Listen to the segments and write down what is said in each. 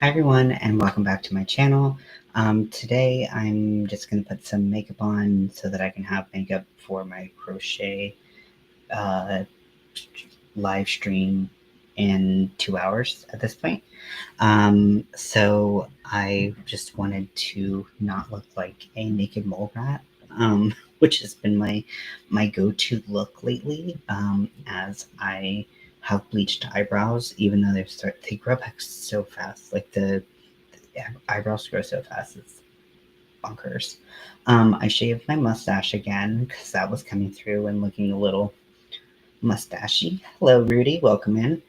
Hi everyone, and welcome back to my channel. Today I'm just going to put some makeup on so that I can have makeup for my crochet uh, live stream in 2 hours at this point. So I just wanted to not look like a naked mole rat, which has been my go-to look lately, as I have bleached eyebrows, even though they grow back so fast. Like the eyebrows grow so fast, it's bonkers. I shaved my mustache again because that was coming through and looking a little mustachy. Hello, Rudy. Welcome in.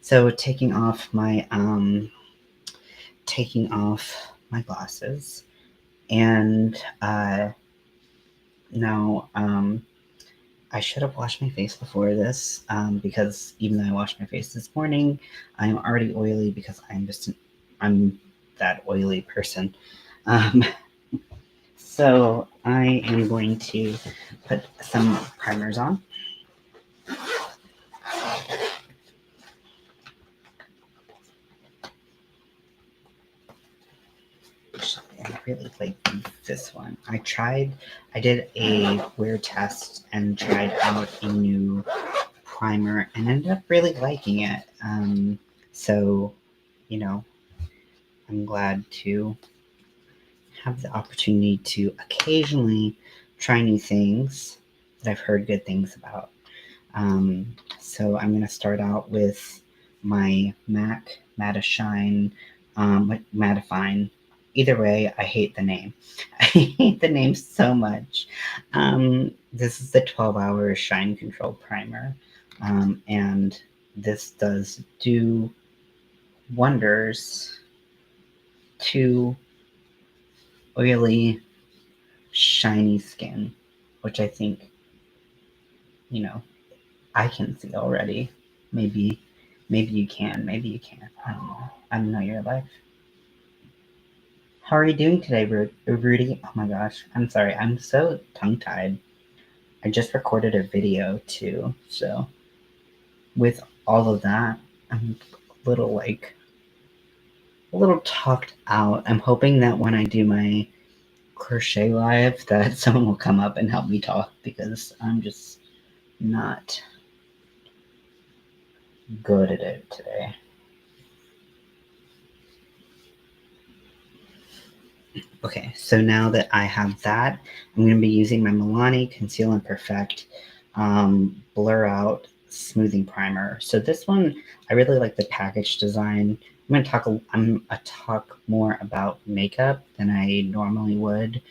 So taking off my glasses, and now I should have washed my face before this, because even though I washed my face this morning, I'm already oily because I'm that oily person. Um, so I am going to put some primers on. I really like this one. I did a wear test and tried out a new primer and ended up really liking it. So, you know, I'm glad to have the opportunity to occasionally try new things that I've heard good things about. So I'm going to start out with my MAC Matashine, Mattifine. Either way, I hate the name. I hate the name so much. This is the 12-hour Shine Control Primer, and this does do wonders to oily, shiny skin, which I think, you know, I can see already. Maybe you can, maybe you can't. I don't know. I don't know your life. How are you doing today, Rudy? Oh my gosh, I'm sorry. I'm so tongue-tied. I just recorded a video too, so with all of that, I'm a little talked out. I'm hoping that when I do my crochet live that someone will come up and help me talk because I'm just not good at it today. Okay, so now that I have that, I'm going to be using my Milani Conceal and Perfect Blur Out Smoothing Primer. So this one, I really like the package design. I'm going to talk more about makeup than I normally would.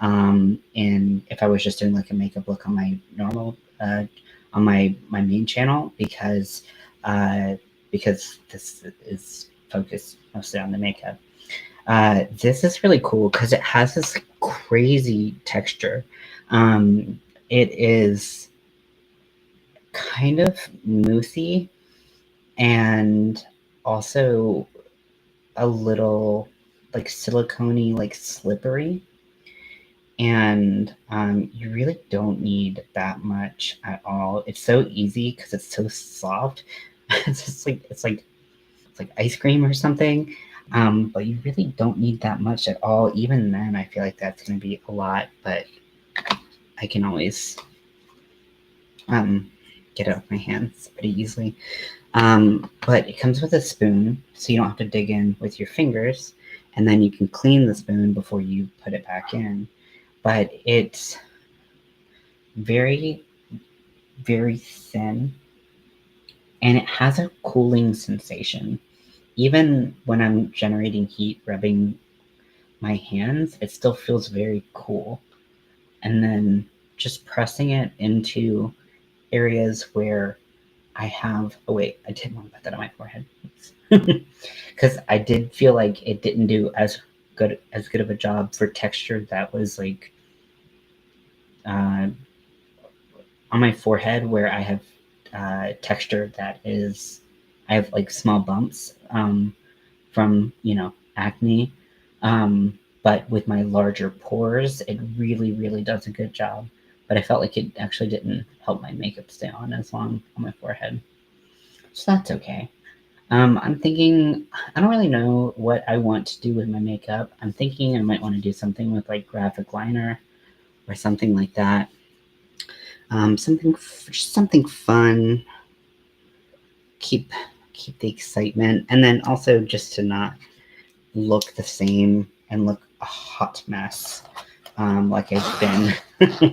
And if I was just doing like a makeup look on my normal, on my main channel, because this is focused mostly on the makeup. This is really cool because it has this crazy texture. It is kind of moussey and also a little like silicone-y, like slippery. And you really don't need that much at all. It's so easy because it's so soft. It's just like it's like ice cream or something. But you really don't need that much at all. Even then, I feel like that's going to be a lot, but I can always get it off my hands pretty easily. But it comes with a spoon, so you don't have to dig in with your fingers, and then you can clean the spoon before you put it back in. But it's very, very thin, and it has a cooling sensation. Even when I'm generating heat, rubbing my hands, it still feels very cool. And then just pressing it into areas where I have, oh wait, I didn't want to put that on my forehead. Because I did feel like it didn't do as good of a job for texture that was like uh, on my forehead where I have texture that is, I have like small bumps from, acne. But with my larger pores, it really, really does a good job. But I felt like it actually didn't help my makeup stay on as long on my forehead. So that's okay. I'm thinking, I don't really know what I want to do with my makeup. I'm thinking I might want to do something with like graphic liner or something like that. Something fun. Keep keep the excitement, and then also just to not look the same and look a hot mess, like I've been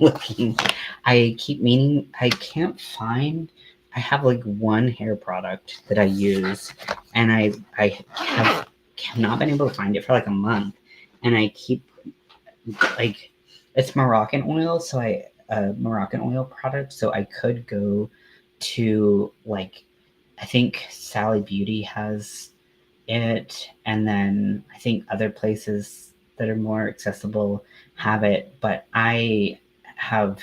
looking. I keep meaning I can't find. I have like one hair product that I use, and I have not been able to find it for like a month, and I keep like it's Moroccan oil, so Moroccan oil product, so I could go to like I think Sally Beauty has it, and then I think other places that are more accessible have it, but I have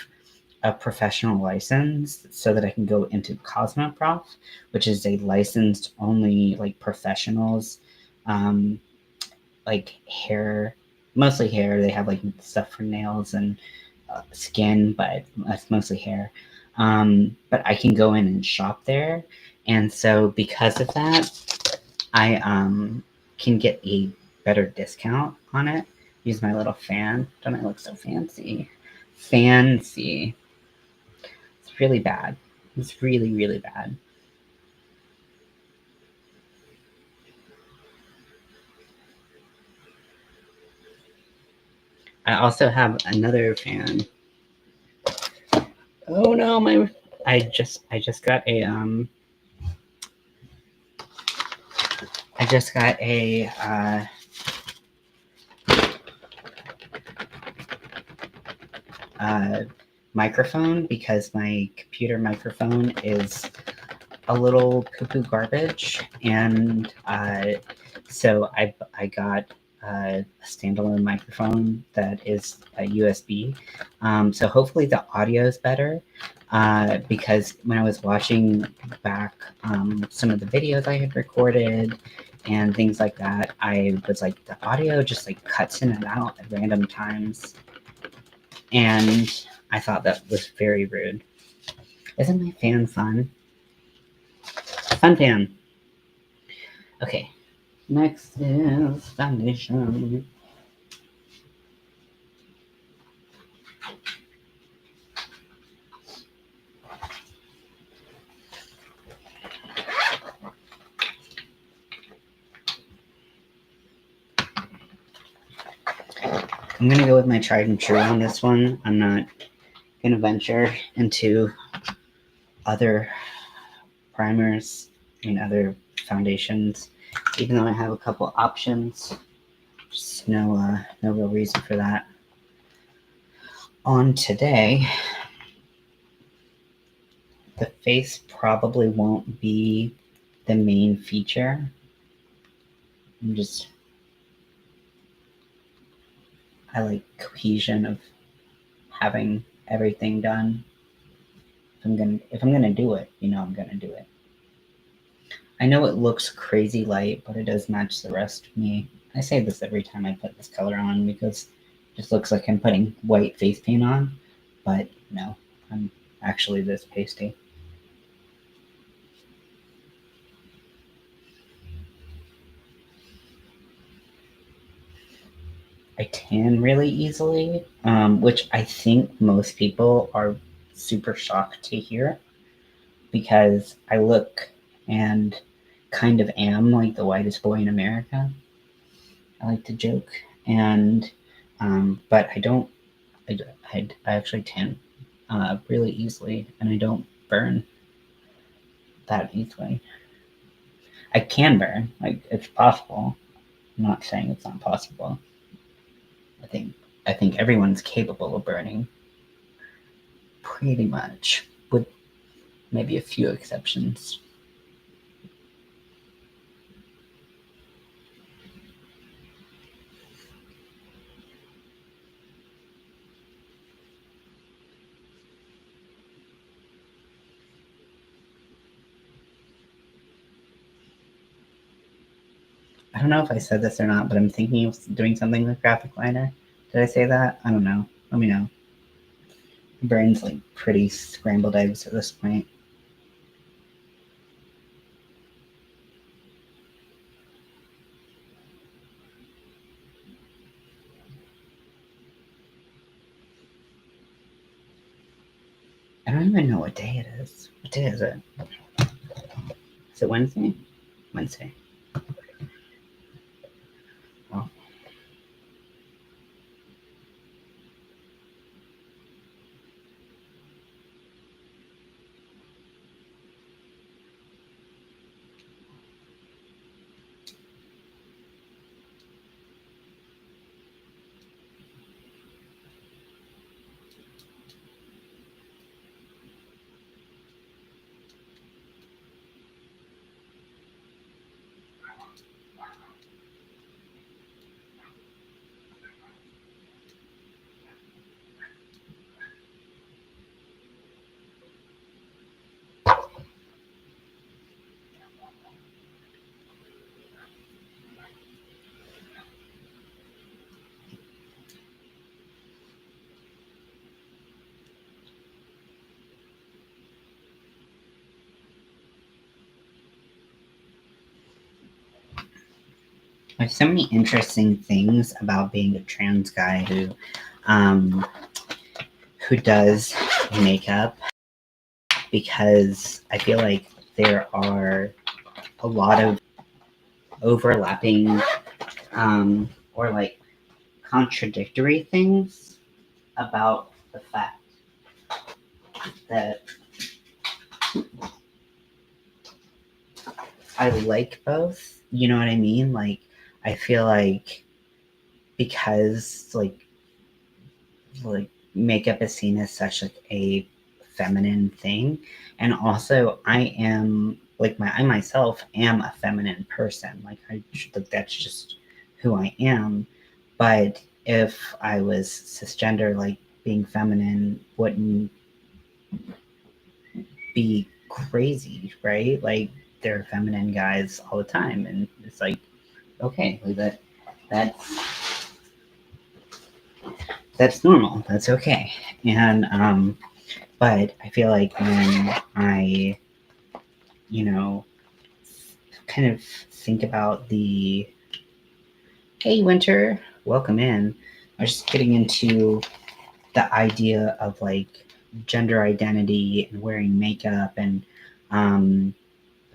a professional license so that I can go into Cosmoprof, which is a licensed only like professionals, um, like hair, mostly hair. They have like stuff for nails and skin, but that's mostly hair. But I can go in and shop there, and so because of that, I can get a better discount on it. Use my little fan. Don't I look so fancy? Fancy. It's really bad. It's really, really bad. I also have another fan. Oh no, my I just got a I just got a uh, microphone because my computer microphone is a little poo-poo garbage, and so I got a standalone microphone that is a USB. So hopefully the audio is better, because when I was watching back some of the videos I had recorded and things like that, I was like the audio just like cuts in and out at random times, and I thought that was very rude. Isn't my fan fun? Fun fan. Okay, next is foundation. I'm gonna go with my tried and true on this one. I'm not gonna venture into other primers and other foundations, even though I have a couple options. Just no real reason for that. On today, the face probably won't be the main feature. I'm just I like cohesion of having everything done. If I'm gonna do it, I'm gonna do it. I know it looks crazy light, but it does match the rest of me. I say this every time I put this color on because it just looks like I'm putting white face paint on, but no, I'm actually this pasty. I tan really easily, which I think most people are super shocked to hear because I look and kind of am like the whitest boy in America. I like to joke, and but I don't. I actually tan really easily, and I don't burn that easily. I can burn, like it's possible. I'm not saying it's not possible. I think I think everyone's capable of burning, pretty much, with maybe a few exceptions. I don't know if I said this or not, but I'm thinking of doing something with graphic liner. Did I say that? I don't know. Let me know. My brain's like pretty scrambled eggs at this point. I don't even know what day it is. What day is it? Is it Wednesday? Wednesday. Well, there's so many interesting things about being a trans guy um, who does makeup, because I feel like there are a lot of overlapping or like contradictory things about the fact that I like both. You know what I mean? Like, I feel like because like makeup is seen as such like a feminine thing, and also I am like I myself am a feminine person. Like like that's just who I am. But if I was cisgender, like being feminine wouldn't be crazy, right? Like there are feminine guys all the time, and it's like okay, like that's that's normal. That's okay. And but I feel like when I, you know, kind of think about the hey Winter, welcome in. I was just getting into the idea of like gender identity and wearing makeup and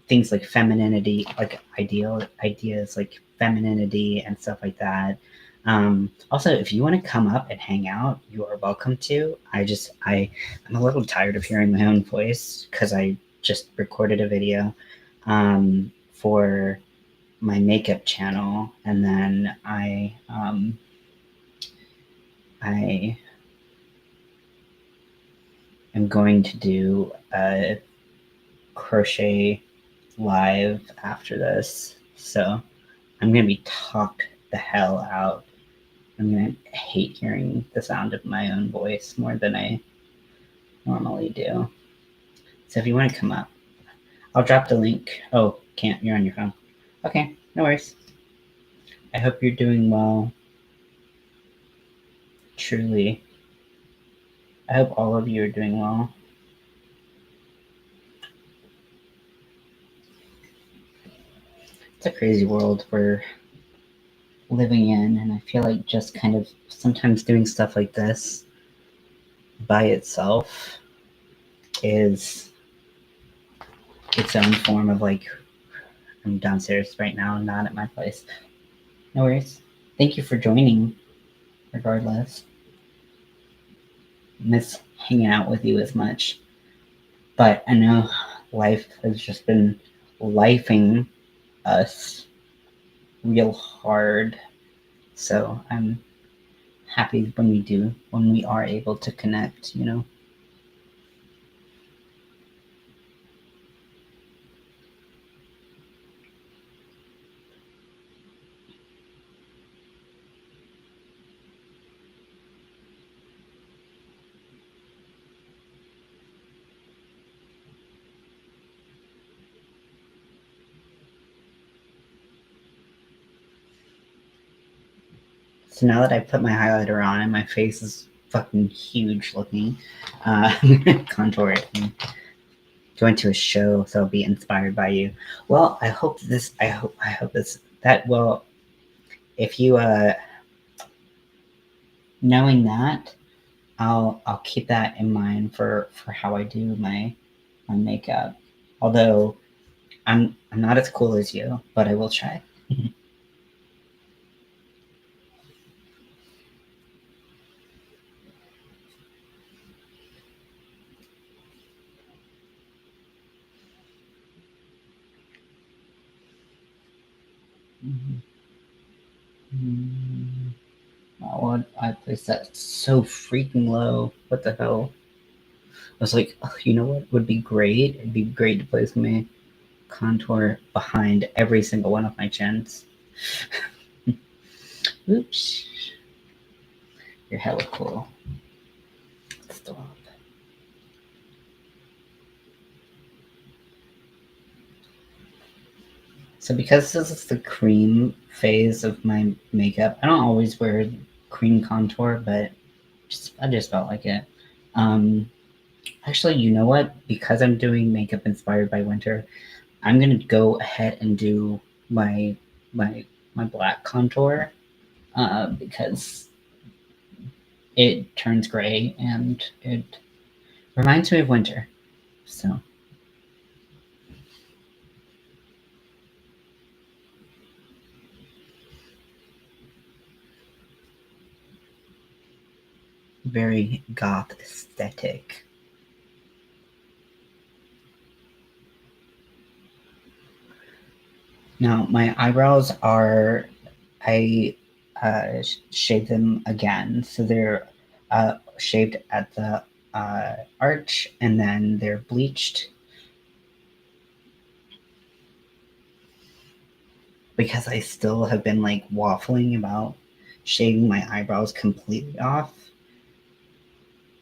things like femininity, like ideas like femininity and stuff like that. Also, if you want to come up and hang out, you are welcome to. I'm a little tired of hearing my own voice because I just recorded a video for my makeup channel, and then I am going to do a crochet live after this. So I'm gonna be talked the hell out. I'm gonna hate hearing the sound of my own voice more than I normally do. So if you want to come up, I'll drop the link. Oh, can't. You're on your phone. Okay, no worries. I hope you're doing well. Truly. I hope all of you are doing well. It's a crazy world we're living in, and I feel like just kind of sometimes doing stuff like this by itself is its own form of like I'm downstairs right now, not at my place. No worries. Thank you for joining, regardless. Miss hanging out with you as much. But I know life has just been lifing us real hard. So I'm happy when we are able to connect, you know? So now that I put my highlighter on and my face is fucking huge looking, I'm gonna contour it and go into a show so I'll be inspired by you. Well, I hope this that will if you knowing that I'll keep that in mind for how I do my makeup. Although I'm not as cool as you, but I will try. Oh, what I placed that so freaking low. What the hell? I was like, oh, you know what would be great? It'd be great to place my contour behind every single one of my chins. Oops. You're hella cool. Stop. So because this is the cream phase of my makeup, I don't always wear cream contour, but I just felt like it. Actually, you know what? Because I'm doing makeup inspired by winter, I'm gonna go ahead and do my my my black contour because it turns gray and it reminds me of winter. So very goth aesthetic. Now my eyebrows are I shaved them again, so they're shaved at the arch, and then they're bleached because I still have been like waffling about shaving my eyebrows completely off,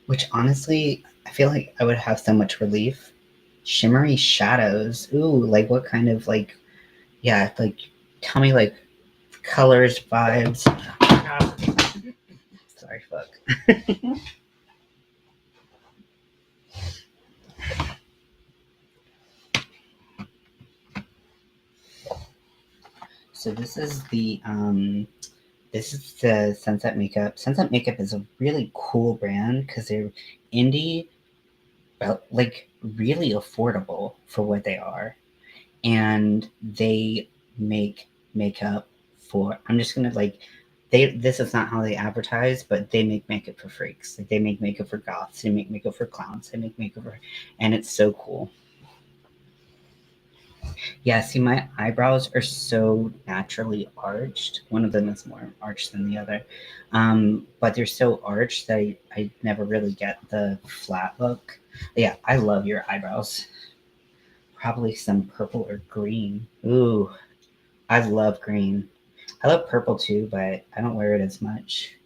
which honestly, I feel like I would have so much relief. Shimmery shadows. Ooh, like what kind of like, yeah, like tell me like colors, vibes. Sorry, fuck. So this is the Sunset Makeup. Sunset Makeup is a really cool brand because they're indie, but like really affordable for what they are. And they make makeup for, I'm just gonna like, this is not how they advertise, but they make makeup for freaks. Like they make makeup for goths, they make makeup for clowns, they make makeup for, and it's so cool. Yeah, see, my eyebrows are so naturally arched. One of them is more arched than the other. But they're so arched that I never really get the flat look. Yeah, I love your eyebrows. Probably some purple or green. Ooh, I love green. I love purple too, but I don't wear it as much.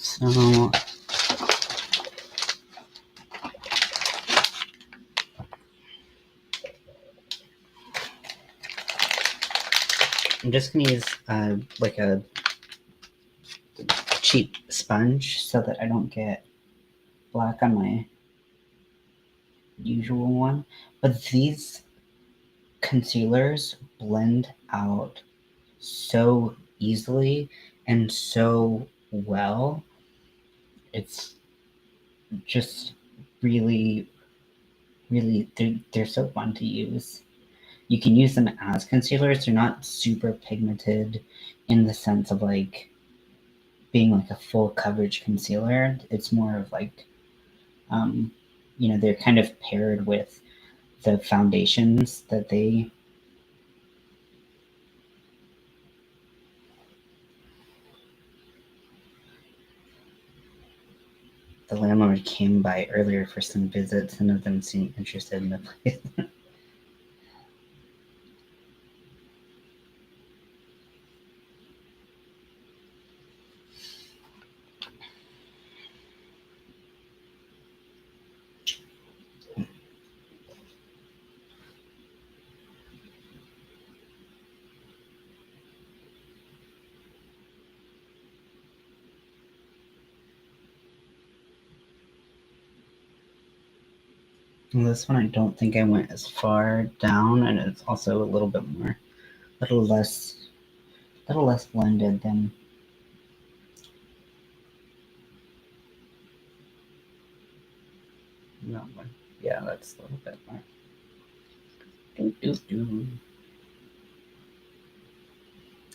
So I'm just gonna use like a cheap sponge so that I don't get black on my usual one. But these concealers blend out so easily and so well. It's just really, really, they're so fun to use. You can use them as concealers. They're not super pigmented in the sense of like being like a full coverage concealer. It's more of like, um, they're kind of paired with the foundations that the landlord came by earlier for some visits. None of them seemed interested in the place. And this one, I don't think I went as far down, and it's also a little bit more, little less blended than that one. Yeah, that's a little bit more. Doo, doo, doo.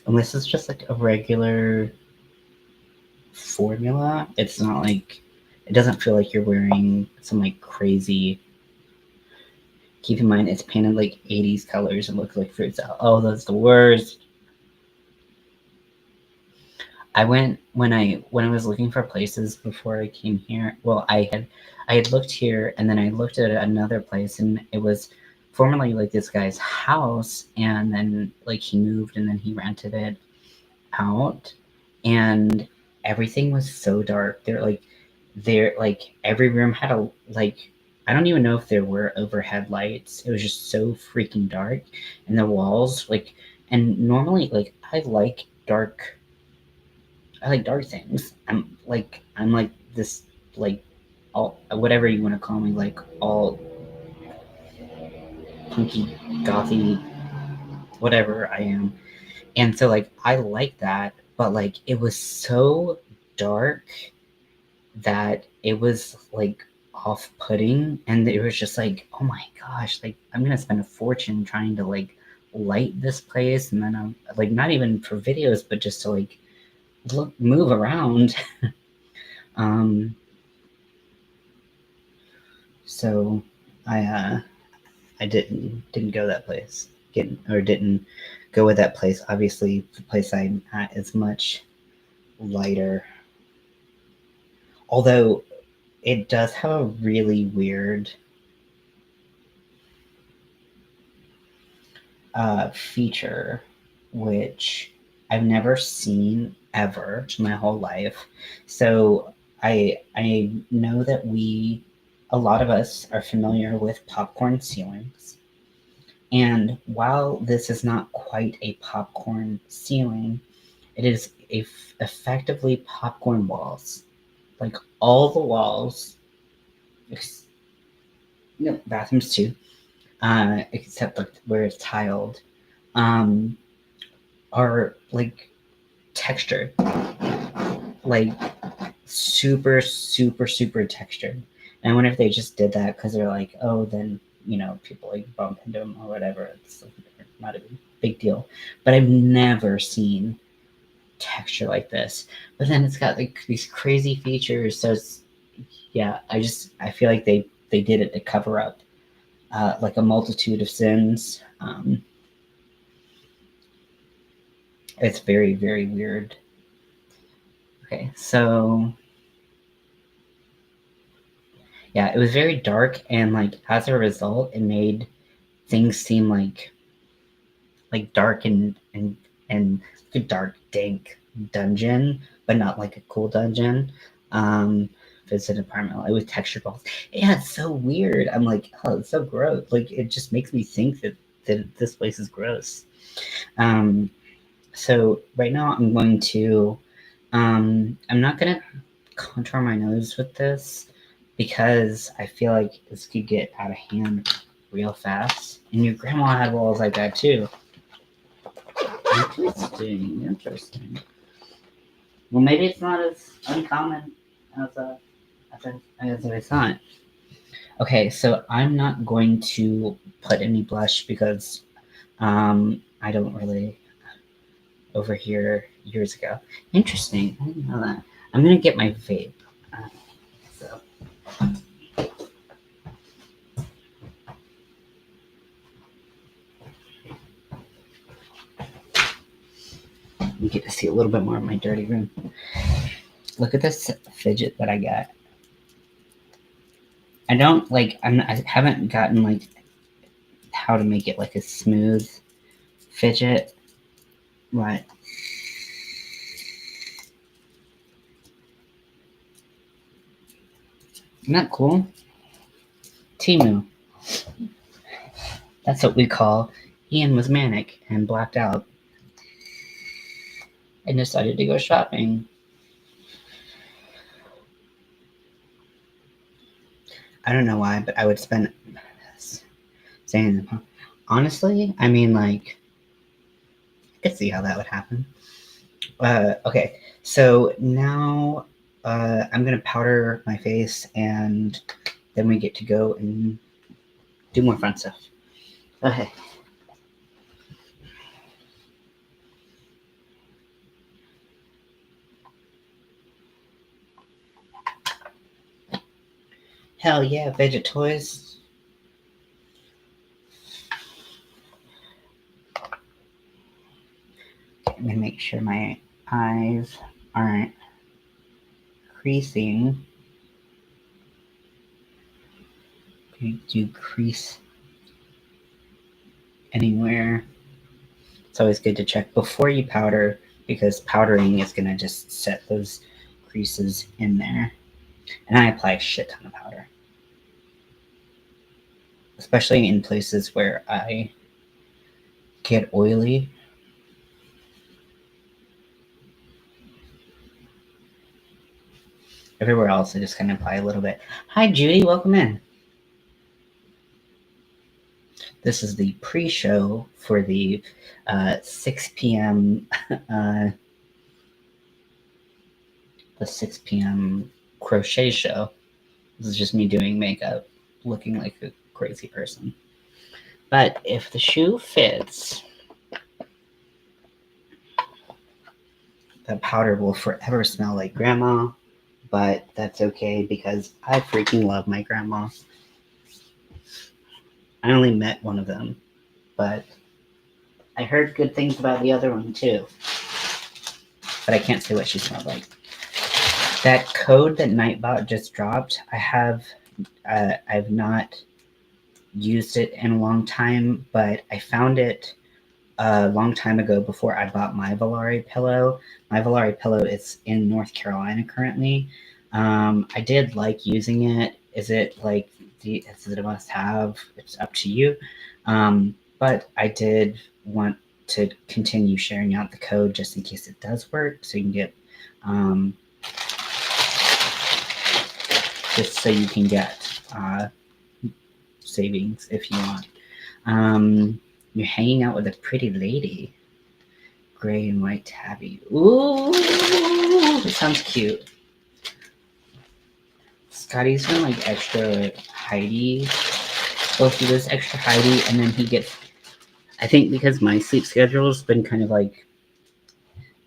And this is just like a regular formula. It's not like, it doesn't feel like you're wearing some like crazy. Keep in mind, it's painted like 80s colors and looks like fruits. Oh, that's the worst. I went when I was looking for places before I came here. Well, I had looked here and then I looked at another place and it was formerly like this guy's house and then like he moved and then he rented it out and everything was so dark. There like every room had a like I don't even know if there were overhead lights. It was just so freaking dark and the walls like and normally like I like dark things. I'm like this like all whatever you want to call me, like all punky, gothy, whatever I am. And so like I like that, but like it was so dark that it was like off putting and it was just like, oh my gosh, like I'm gonna spend a fortune trying to like light this place and then I'm like not even for videos, but just to like move around. um So I didn't go that place. Didn't go with that place. Obviously, the place I'm at is much lighter. Although it does have a really weird feature, which I've never seen ever in my whole life. So I know that a lot of us are familiar with popcorn ceilings. And while this is not quite a popcorn ceiling, it is effectively popcorn walls. Like all the walls, no bathrooms too, except like where it's tiled, um, are like textured, like super textured. And I wonder if they just did that because they're like, oh, then people like bump into them or whatever. It's like, not a big deal. But I've never seen texture like this. But then it's got like these crazy features. So it's yeah, I feel like they did it to cover up like a multitude of sins. It's very weird. Okay, so yeah, it was very dark, and like as a result, it made things seem dark and a dark, dank dungeon, but not like a cool dungeon. It's an apartment like with textured walls. Yeah, it's so weird. I'm like, oh, it's so gross. Like it just makes me think that this place is gross. Um, so right now I'm not gonna contour my nose with this because I feel like this could get out of hand real fast. And your grandma had walls like that too. Interesting. Well, maybe it's not as uncommon as as I thought. Okay, so I'm not going to put any blush because I don't really over here years ago. Interesting. I didn't know that. I'm gonna get my vape. So you get to see a little bit more of my dirty room. Look at this fidget that I got. I don't like. I haven't gotten like how to make it like a smooth fidget, but isn't that cool? Timu. That's what we call Ian was manic and blacked out and decided to go shopping. I don't know why, but I would spend saying honestly, I mean, like, I could see how that would happen. Okay, so now I'm gonna powder my face, and then we get to go and do more fun stuff. Okay. Hell yeah, Veggie Toys. Let me make sure my eyes aren't creasing. Do you crease anywhere? It's always good to check before you powder, because powdering is going to just set those creases in there. And I apply a shit ton of powder, especially in places where I get oily. Everywhere else, I just kind of apply a little bit. Hi, Judy. Welcome in. This is the pre-show for the 6 p.m. The 6 p.m. crochet show. This is just me doing makeup, looking like a crazy person. But if the shoe fits, that powder will forever smell like grandma, but that's okay because I freaking love my grandma. I only met one of them, but I heard good things about the other one too. But I can't say what she smelled like. That code that Nightbot just dropped, I've not used it in a long time, but I found it a long time ago before I bought my Volare pillow. My Volare pillow is in North Carolina currently. I did like using it. Is it a must have? It's up to you. But I did want to continue sharing out the code just in case it does work, so you can get just so you can get savings if you want. You're hanging out with a pretty lady. Gray and white tabby. Ooh, it sounds cute. Scotty's been like extra Heidi. Well, he was extra Heidi, and then he gets. I think because my sleep schedule's been kind of like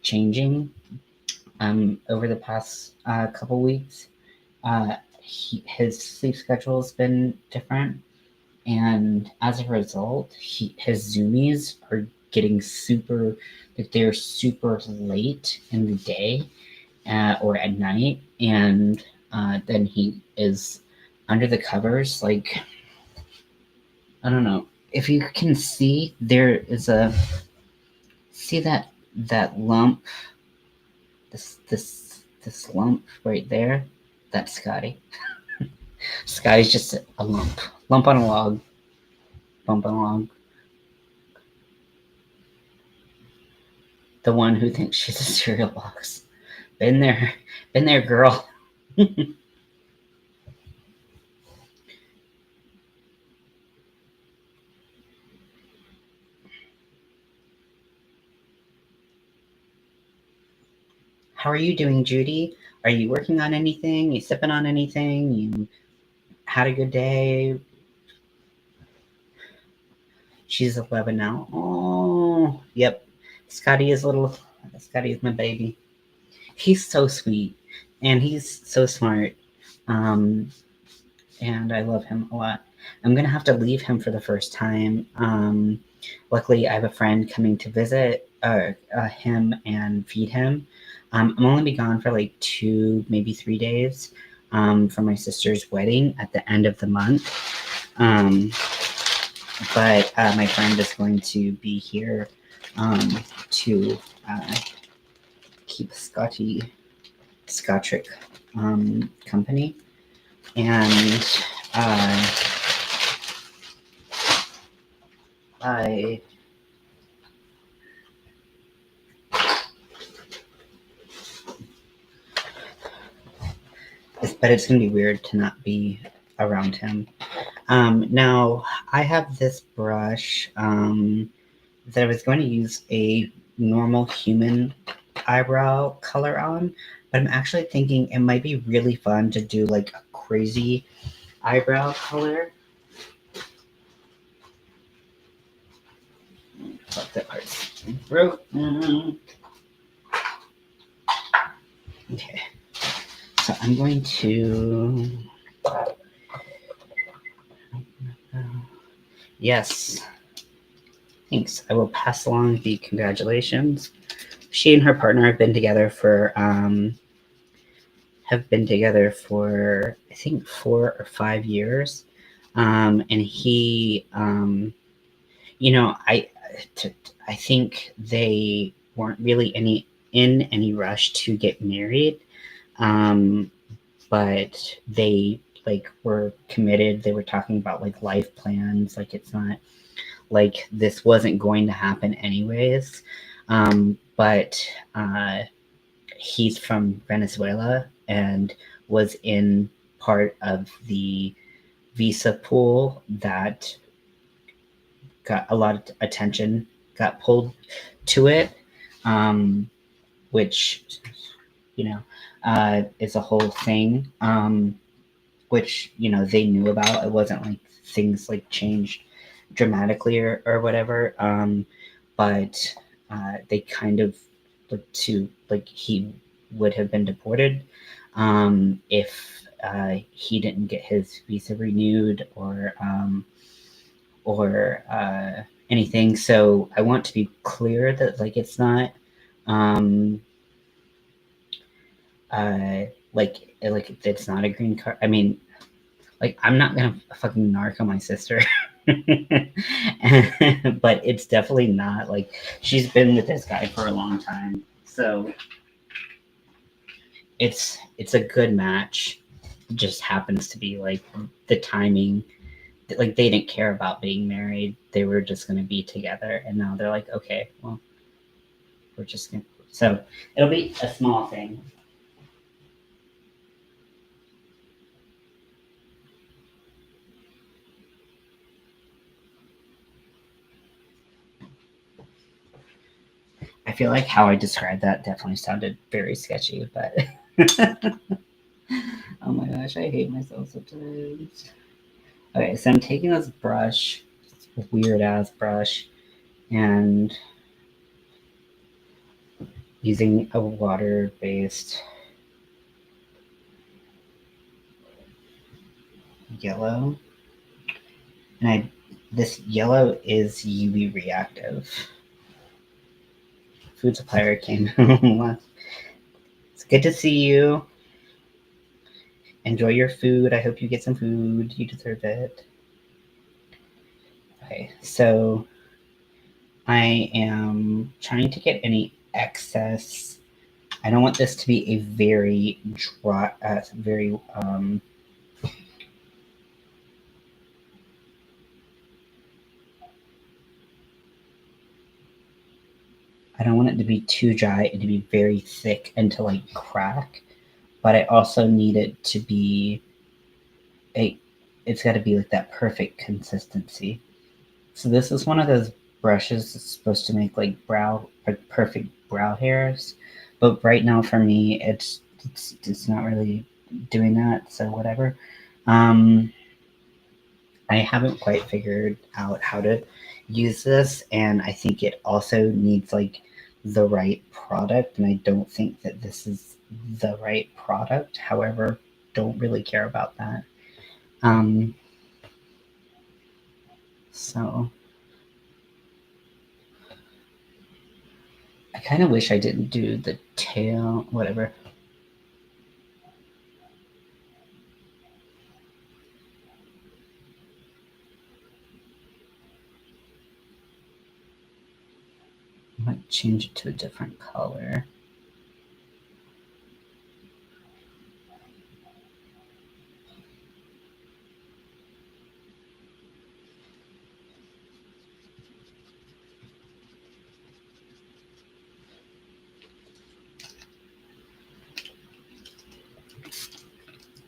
changing over the past couple weeks. His sleep schedule's been different, and as a result, his zoomies are getting super, like they're super late in the day or at night, and then he is under the covers. Like, I don't know if you can see, there is that lump, this lump right there. That's Scotty. Scotty's just a lump on a log, bump on a log. The one who thinks she's a cereal box. Been there, girl. How are you doing, Judy? Are you working on anything? You sipping on anything? You had a good day? She's 11 now. Oh, yep. Scotty is my baby. He's so sweet, and he's so smart. And I love him a lot. I'm gonna have to leave him for the first time. Luckily, I have a friend coming to visit him and feed him. I'm only be gone for like 2, maybe 3 days for my sister's wedding at the end of the month. But my friend is going to be here to keep Scottrick company. And I but it's gonna be weird to not be around him. Now, I have this brush that I was going to use a normal human eyebrow color on, but I'm actually thinking it might be really fun to do like a crazy eyebrow color. But that part's broken. Okay, so I'm going to. Yes, thanks. I will pass along the congratulations. She and her partner have been together for I think 4 or 5 years, and he, you know, I think they weren't really in any rush to get married, um, but they like were committed. They were talking about like life plans. Like it's not like this wasn't going to happen anyways. But he's from Venezuela and was in part of the visa pool that got a lot of attention, got pulled to it, um, which, you know, is a whole thing, which, you know, they knew about. It wasn't like things like changed dramatically or whatever. But they kind of looked to like he would have been deported if he didn't get his visa renewed or anything. So I want to be clear that like it's not um, like it's not a green card. I mean, like I'm not gonna fucking narc on my sister. But it's definitely not like she's been with this guy for a long time, so it's a good match. It just happens to be like the timing, like they didn't care about being married, they were just going to be together, and now they're like, okay, well, we're just gonna, so it'll be a small thing. I feel like how I described that definitely sounded very sketchy, but oh my gosh, I hate myself sometimes. Okay, so I'm taking this brush, this weird ass brush, and using a water based yellow. And this yellow is UV reactive. Food supplier came. It's good to see you. Enjoy your food. I hope you get some food. You deserve it. Okay, so I am trying to get any excess. I don't want this to be a very dry, very I don't want it to be too dry and to be very thick and to like crack, but I also need it to be a, it's got to be like that perfect consistency. So this is one of those brushes that's supposed to make like like perfect brow hairs, but right now for me, it's not really doing that. So whatever. Um, I haven't quite figured out how to use this, and I think it also needs like the right product, and I don't think that this is the right product. However, don't really care about that. Um, so I kind of wish I didn't do the tail, whatever. I might change it to a different color.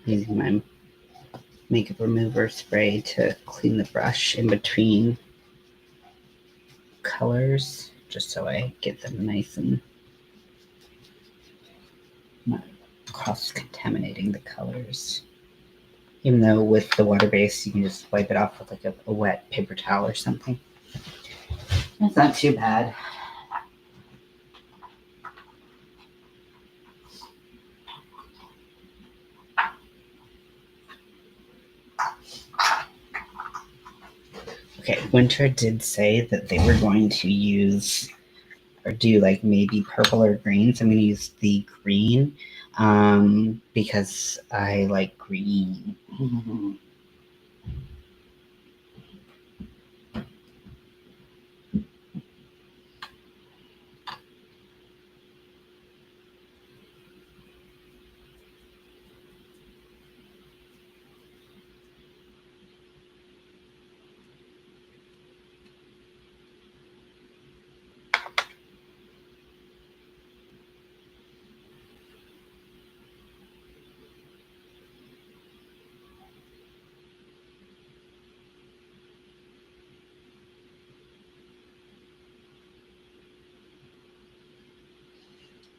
Using my makeup remover spray to clean the brush in between colors, just so I get them nice and not cross-contaminating the colors. Even though with the water base, you can just wipe it off with like a wet paper towel or something. It's not too bad. Okay, Winter did say that they were going to use or do like maybe purple or green. So I'm going to use the green because I like green.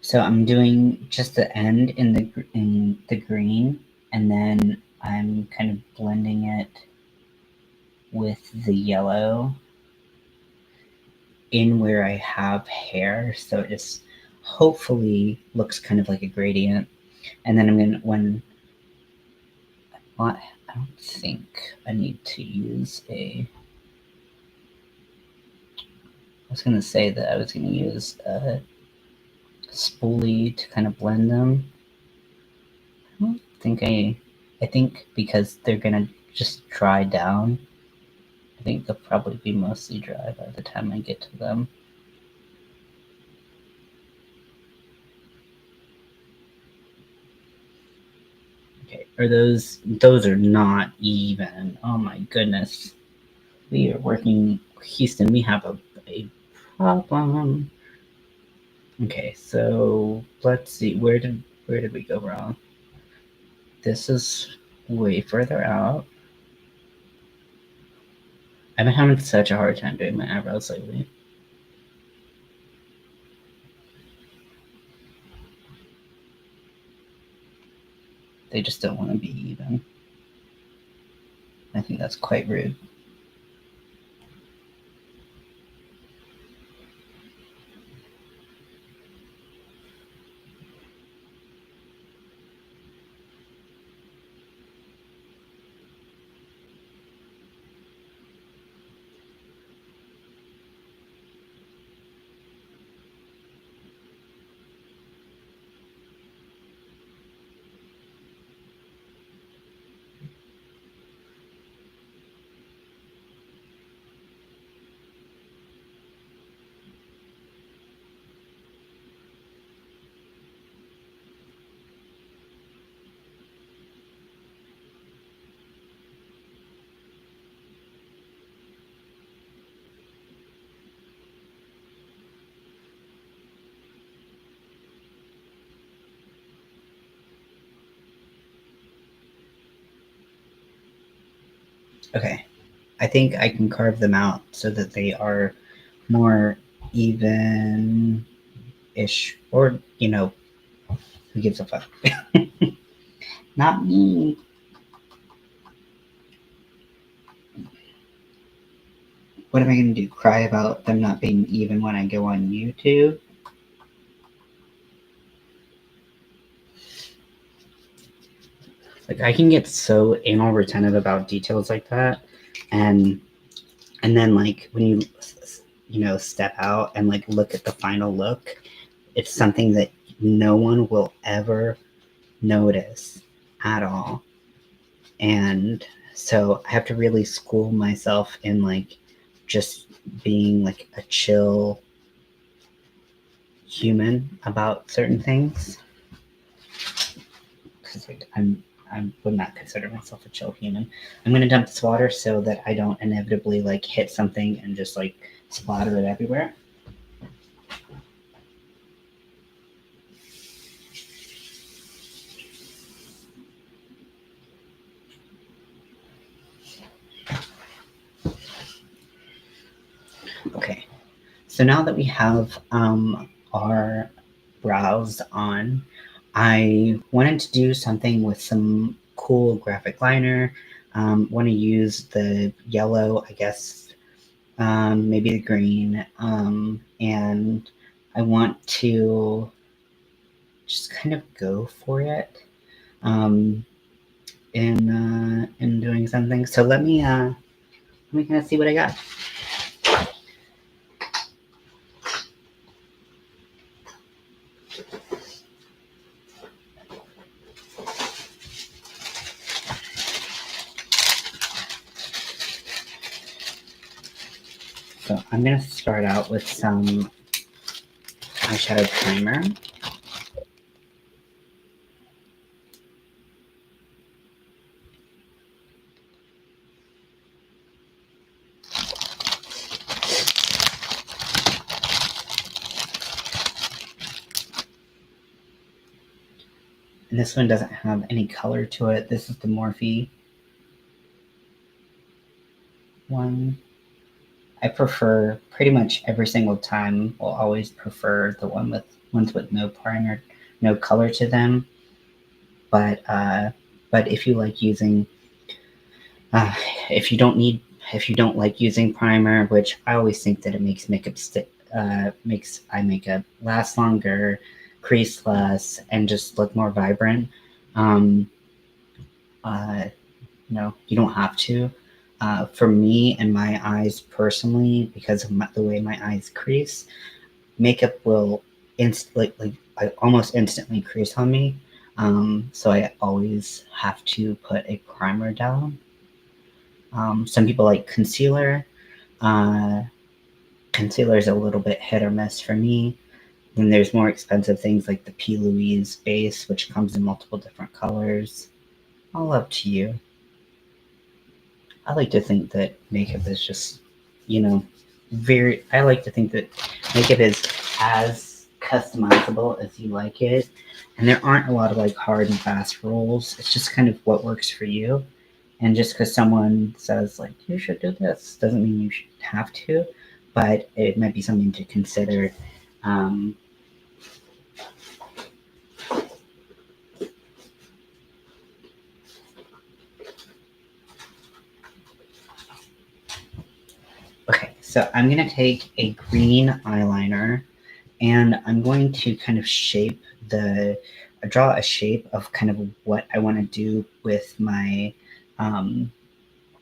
So I'm doing just the end in the green, and then I'm kind of blending it with the yellow in where I have hair, so it just hopefully looks kind of like a gradient. And then I'm gonna well, I don't think I need to use a. I was gonna say that I was gonna use a spoolie to kind of blend them. I don't think I think because they're gonna just dry down, I think they'll probably be mostly dry by the time I get to them. Okay, those are not even. Oh my goodness. We are working, Houston, we have a problem. Okay, so let's see, where did we go wrong? This is way further out. I've been having such a hard time doing my eyebrows lately. They just don't want to be even. I think that's quite rude. Okay, I think I can carve them out so that they are more even-ish, or, who gives a fuck? Not me. What am I going to do? Cry about them not being even when I go on YouTube? Like, I can get so anal retentive about details like that, and then like when you step out and like look at the final look, it's something that no one will ever notice at all. And so I have to really school myself in like just being like a chill human about certain things, because like, I would not consider myself a chill human. I'm gonna dump this water so that I don't inevitably like hit something and just like splatter it everywhere. So now that we have our brows on, I wanted to do something with some cool graphic liner. Want to use the yellow, I guess, maybe the green, and I want to just kind of go for it in doing something. So let me kind of see what I got. So I'm gonna start out with some eyeshadow primer. And this one doesn't have any color to it. This is the Morphe one. I prefer pretty much every single time. Will always prefer the ones with no primer, no color to them. But if you like using, uh, if you don't like using primer, which I always think that it makes makes eye makeup last longer, crease less, and just look more vibrant. Um, no, you don't have to. For me and my eyes personally, because of the way my eyes crease, makeup will I almost instantly crease on me. So I always have to put a primer down. Some people like concealer. Uh, Concealer is a little bit hit or miss for me. Then there's more expensive things like the P. Louise base, which comes in multiple different colors. All up to you. I like to think that makeup is just, I like to think that makeup is as customizable as you like it. And there aren't a lot of like hard and fast rules. It's just kind of what works for you. And just because someone says like you should do this doesn't mean you should have to, but it might be something to consider. Um, okay, so I'm gonna take a green eyeliner and I'm going to kind of draw a shape of kind of what I want to do um,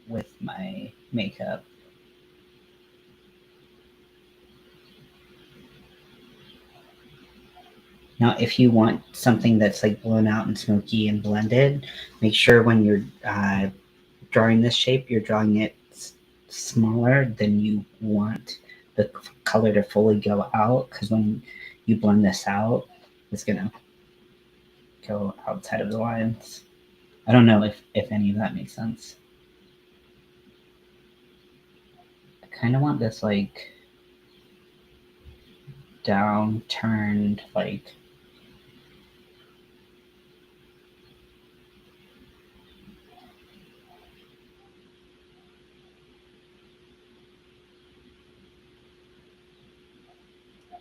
with my makeup. Now, if you want something that's like blown out and smoky and blended, make sure when you're drawing this shape, you're drawing it smaller than you want the color to fully go out, because when you blend this out, it's gonna go outside of the lines. I don't know if any of that makes sense. I kind of want this like down turned, like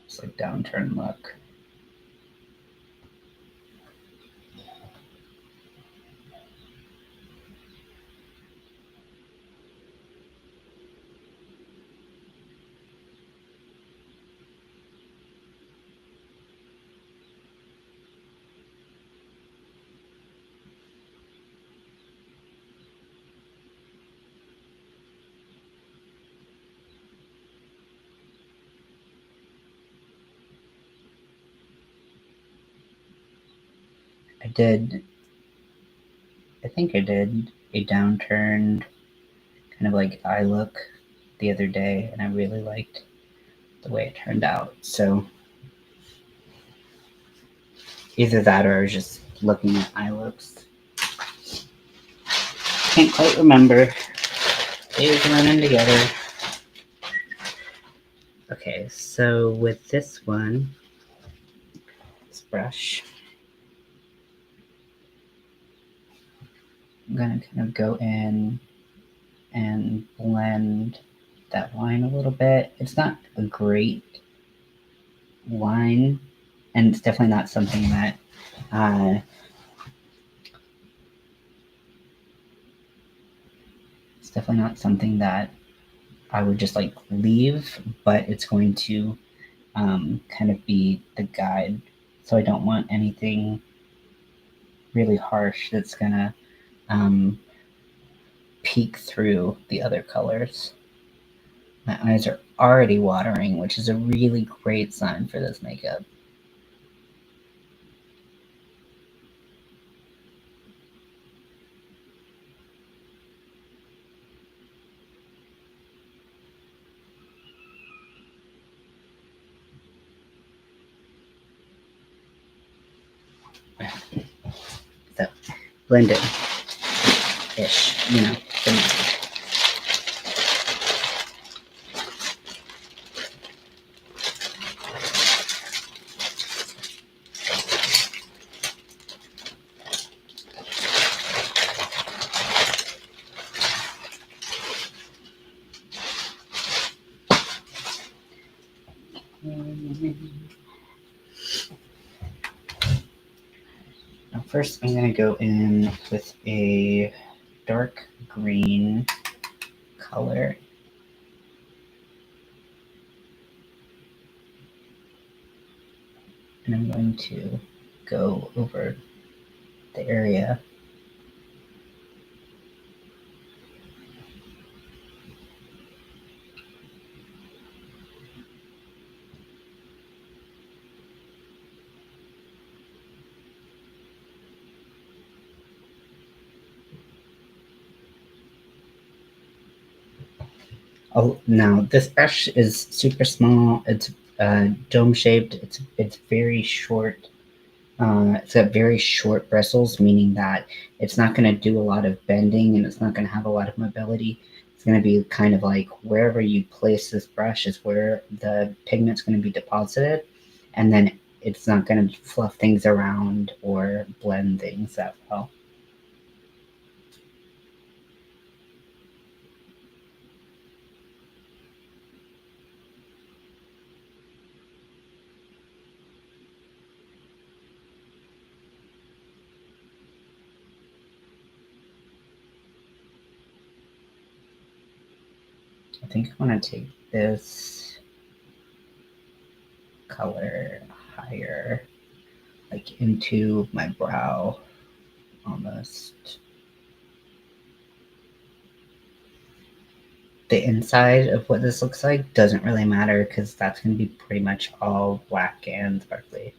just like downturned look. I did, I think I did a downturned kind of like eye look the other day, and I really liked the way it turned out. So either that or I was just looking at eye looks. Can't quite remember. Days running together. Okay, so with this one, this brush, I'm gonna kind of go in and blend that line a little bit. It's not a great line, and it's definitely not something that it's definitely not something that I would just like leave, but it's going to kind of be the guide. So I don't want anything really harsh that's gonna peek through the other colors. My eyes are already watering, which is a really great sign for this makeup. So blended ish, you know. Now first I'm going to go in with a dark green color. And I'm going to go over the area. Oh, now this brush is super small. It's dome shaped. It's very short. It's got very short bristles, meaning that it's not going to do a lot of bending and it's not going to have a lot of mobility. It's going to be kind of like wherever you place this brush is where the pigment's going to be deposited, and then it's not going to fluff things around or blend things that well. I think I want to take this color higher, like into my brow almost. The inside of what this looks like doesn't really matter because that's going to be pretty much all black and sparkly.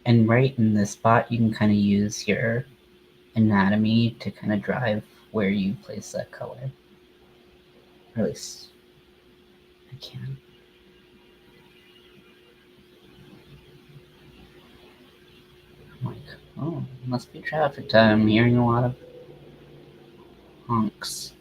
And right in this spot, you can kind of use your anatomy to kind of drive where you place that color. Or at least I can. I'm like, oh, it must be traffic time. I'm hearing a lot of honks.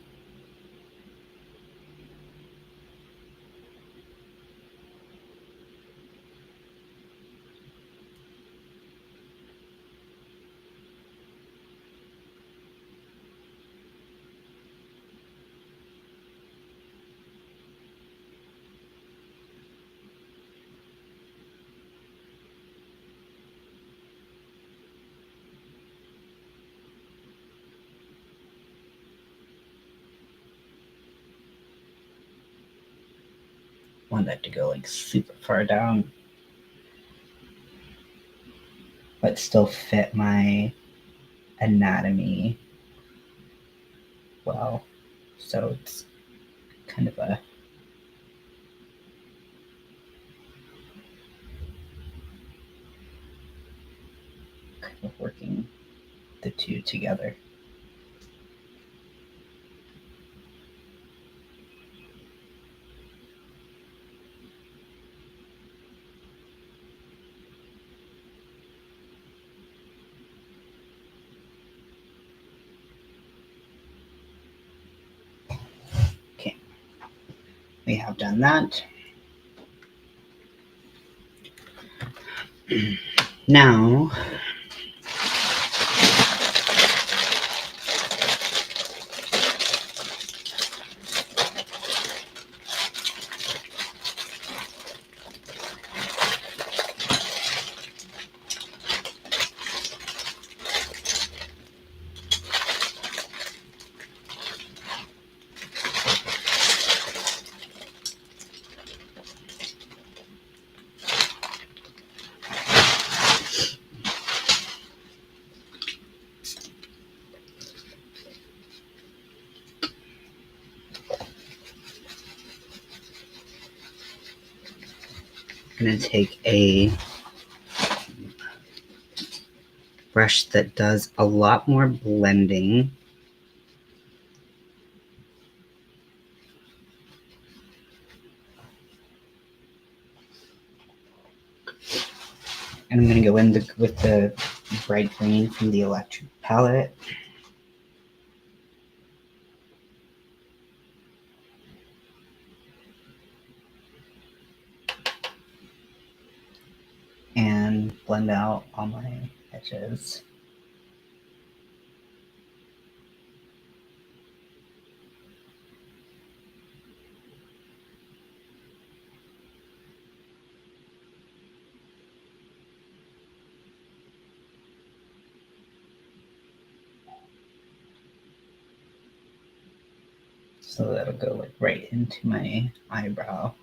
I want that to go like super far down, but still fit my anatomy well. So it's kind of a kind of working the two together. Okay, we have done that. Now, I'm going to take a brush that does a lot more blending. And I'm going to go in with the bright green from the electric palette. And blend out all my edges. So that'll go like right into my eyebrow.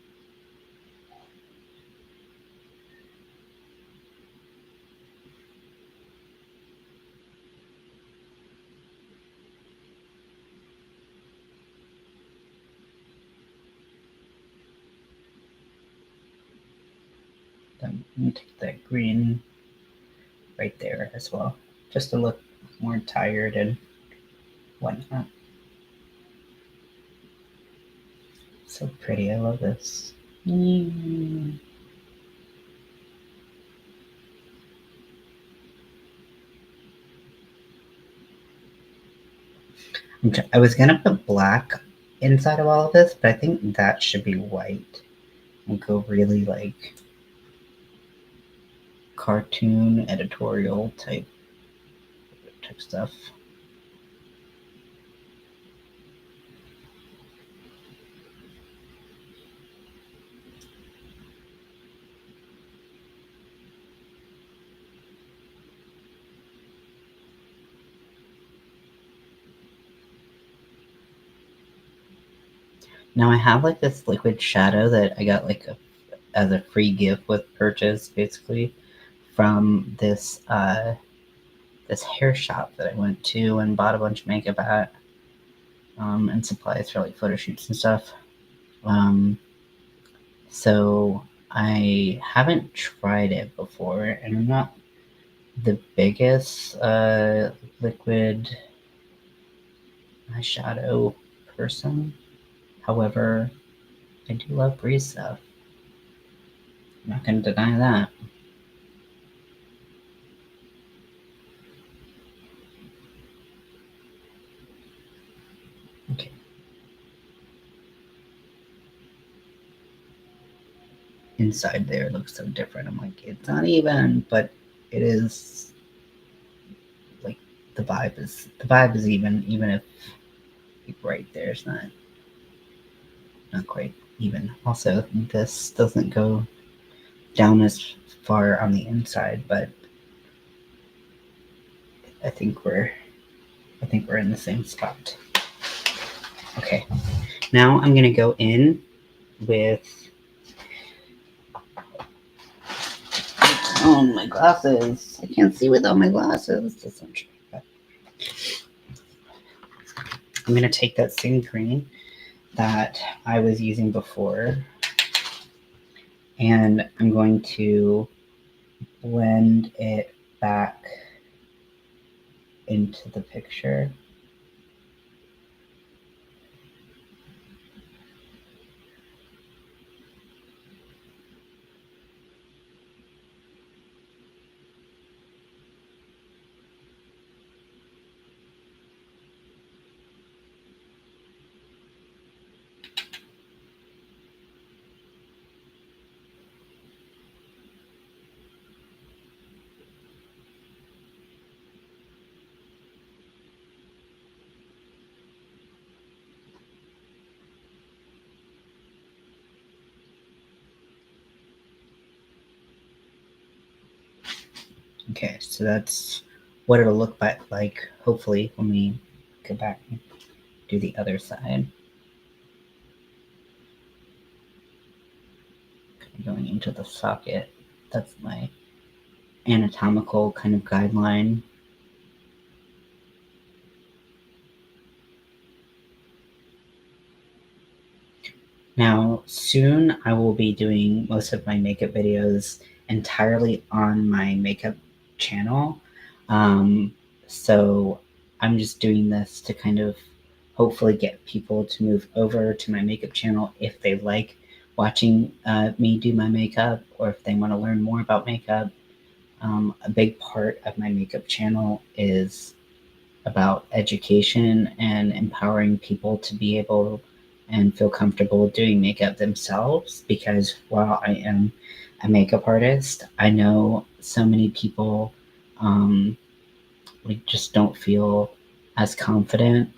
Then I'm gonna take that green right there as well, just to look more tired and whatnot. So pretty, I love this. I was gonna put black inside of all of this, but I think that should be white and go really like cartoon editorial type stuff. Now I have like this liquid shadow that I got like as a free gift with purchase, basically, from this this hair shop that I went to and bought a bunch of makeup at, and supplies for like photo shoots and stuff. So I haven't tried it before, and I'm not the biggest liquid eyeshadow person. However, I do love Breeze stuff. I'm not going to deny that. Okay. Inside there looks so different. I'm like, it's not even, but it is. Like the vibe is even if right there is not quite even. Also, this doesn't go down as far on the inside, but I think we're in the same spot. Okay, now I'm gonna go in with my glasses. I can't see without my glasses. That's not true. I'm gonna take that same green that I was using before, and I'm going to blend it back into the picture. Okay, so that's what it'll look like, hopefully, when we go back and do the other side. Going into the socket, that's my anatomical kind of guideline. Now, soon I will be doing most of my makeup videos entirely on my makeup channel. So I'm just doing this to kind of hopefully get people to move over to my makeup channel if they like watching me do my makeup, or if they want to learn more about makeup. A big part of my makeup channel is about education and empowering people to be able and feel comfortable doing makeup themselves, because while I am a makeup artist, I know so many people we just don't feel as confident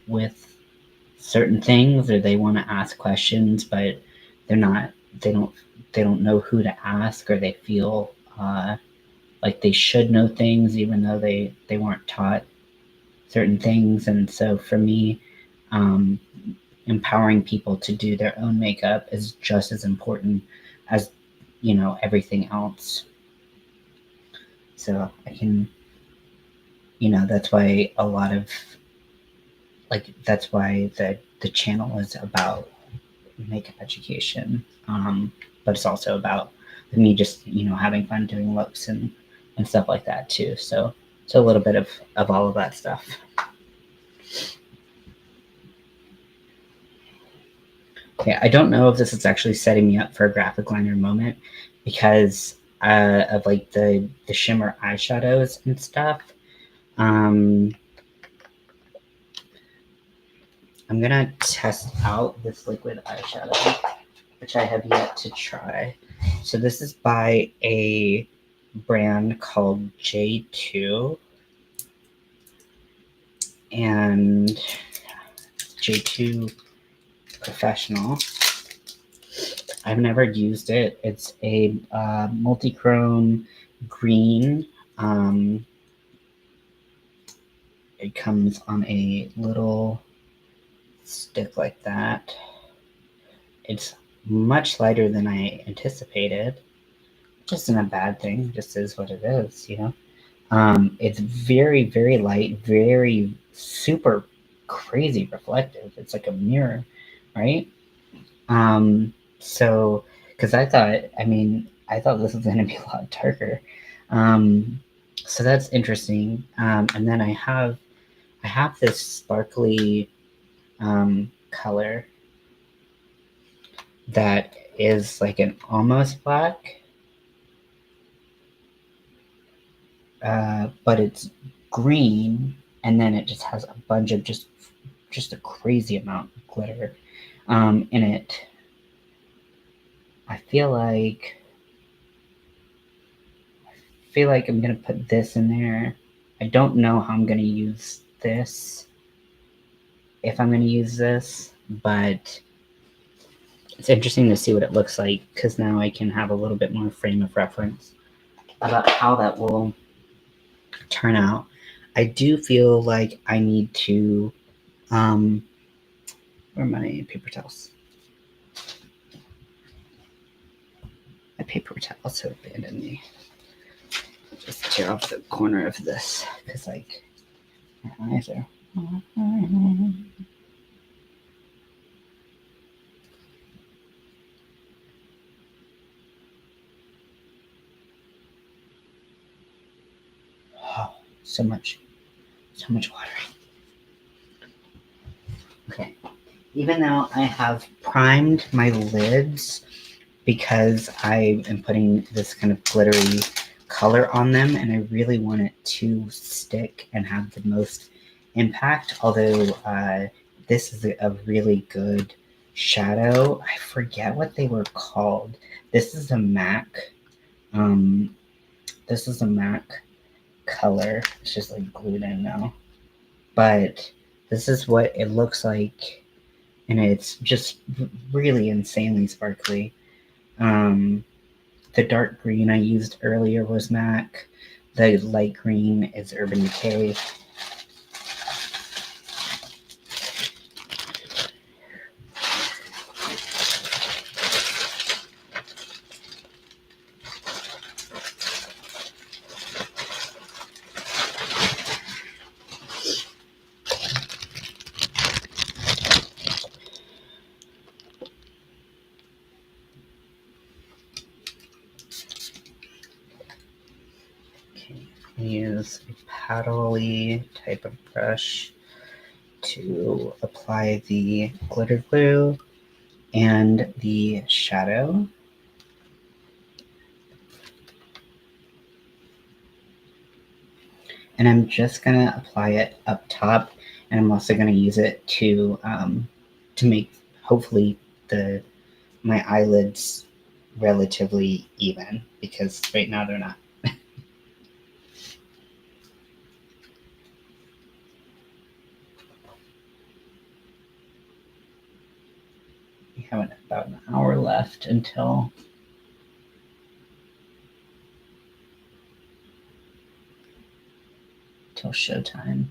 with certain things, or they want to ask questions but they're not they don't they don't know who to ask, or they feel like they should know things even though they weren't taught certain things. And so for me, um, empowering people to do their own makeup is just as important as everything else. So I can, that's why a lot of that's why the channel is about makeup education, but it's also about me just having fun doing looks and stuff like that too. So it's a little bit of all of that stuff. Okay, I don't know if this is actually setting me up for a graphic liner moment because of like the shimmer eyeshadows and stuff. I'm gonna test out this liquid eyeshadow, which I have yet to try. So this is by a brand called J2, and J2 Professional. I've never used it. It's a multi-chrome green. It comes on a little stick like that. It's much lighter than I anticipated, which isn't a bad thing. It just is what it is, It's very, very light, very super crazy reflective. It's like a mirror, right? So, because I thought this was going to be a lot darker. So that's interesting. And then I have this sparkly color that is like an almost black, but it's green, and then it just has a bunch of just a crazy amount of glitter in it. I feel like I'm gonna put this in there. I don't know how I'm gonna use this, if I'm gonna use this, but it's interesting to see what it looks like, because now I can have a little bit more frame of reference about how that will turn out. I do feel like I need to where are my paper towels? My paper towels have abandoned me. Just tear off the corner of this, because my eyes are oh, so much water. Okay, even though I have primed my lids, because I am putting this kind of glittery color on them, and I really want it to stick and have the most impact, although this is a really good shadow. I forget what they were called. This is a MAC. This is a MAC color. It's just like glued in now. But this is what it looks like, and it's just really insanely sparkly. The dark green I used earlier was MAC. The light green is Urban Decay. Use a paddle-y type of brush to apply the glitter glue and the shadow. And I'm just gonna apply it up top, and I'm also gonna use it to make hopefully my eyelids relatively even, because right now they're not. We have about an hour left until showtime.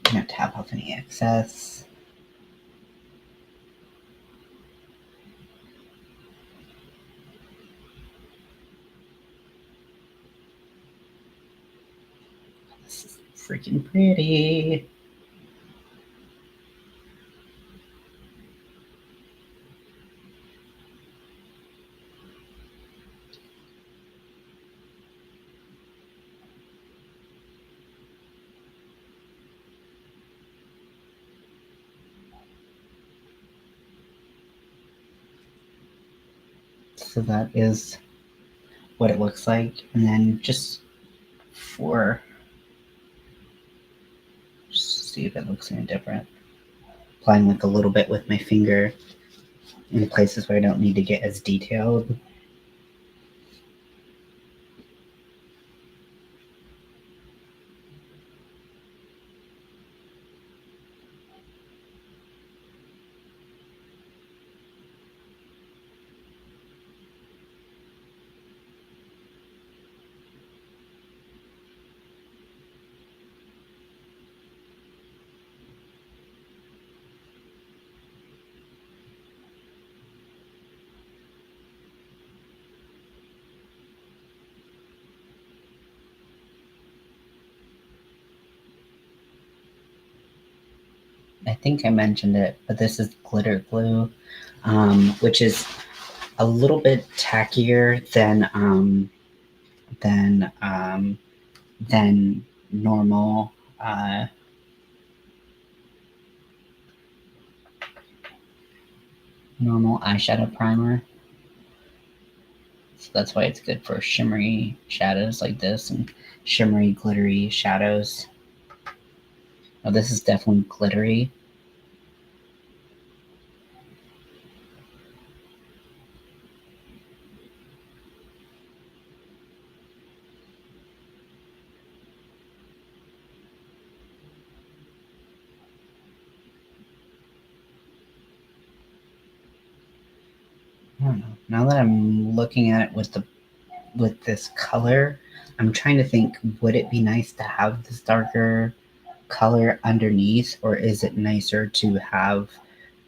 I'm gonna tap off any excess. This is freaking pretty. So that is what it looks like. And then just see if it looks any different. Applying like a little bit with my finger in places where I don't need to get as detailed. I think I mentioned it, but this is glitter glue, which is a little bit tackier than normal normal eyeshadow primer. So that's why it's good for shimmery shadows like this and shimmery glittery shadows. Now this is definitely glittery. I don't know. Now that I'm looking at it with this color, I'm trying to think, would it be nice to have this darker color underneath, or is it nicer to have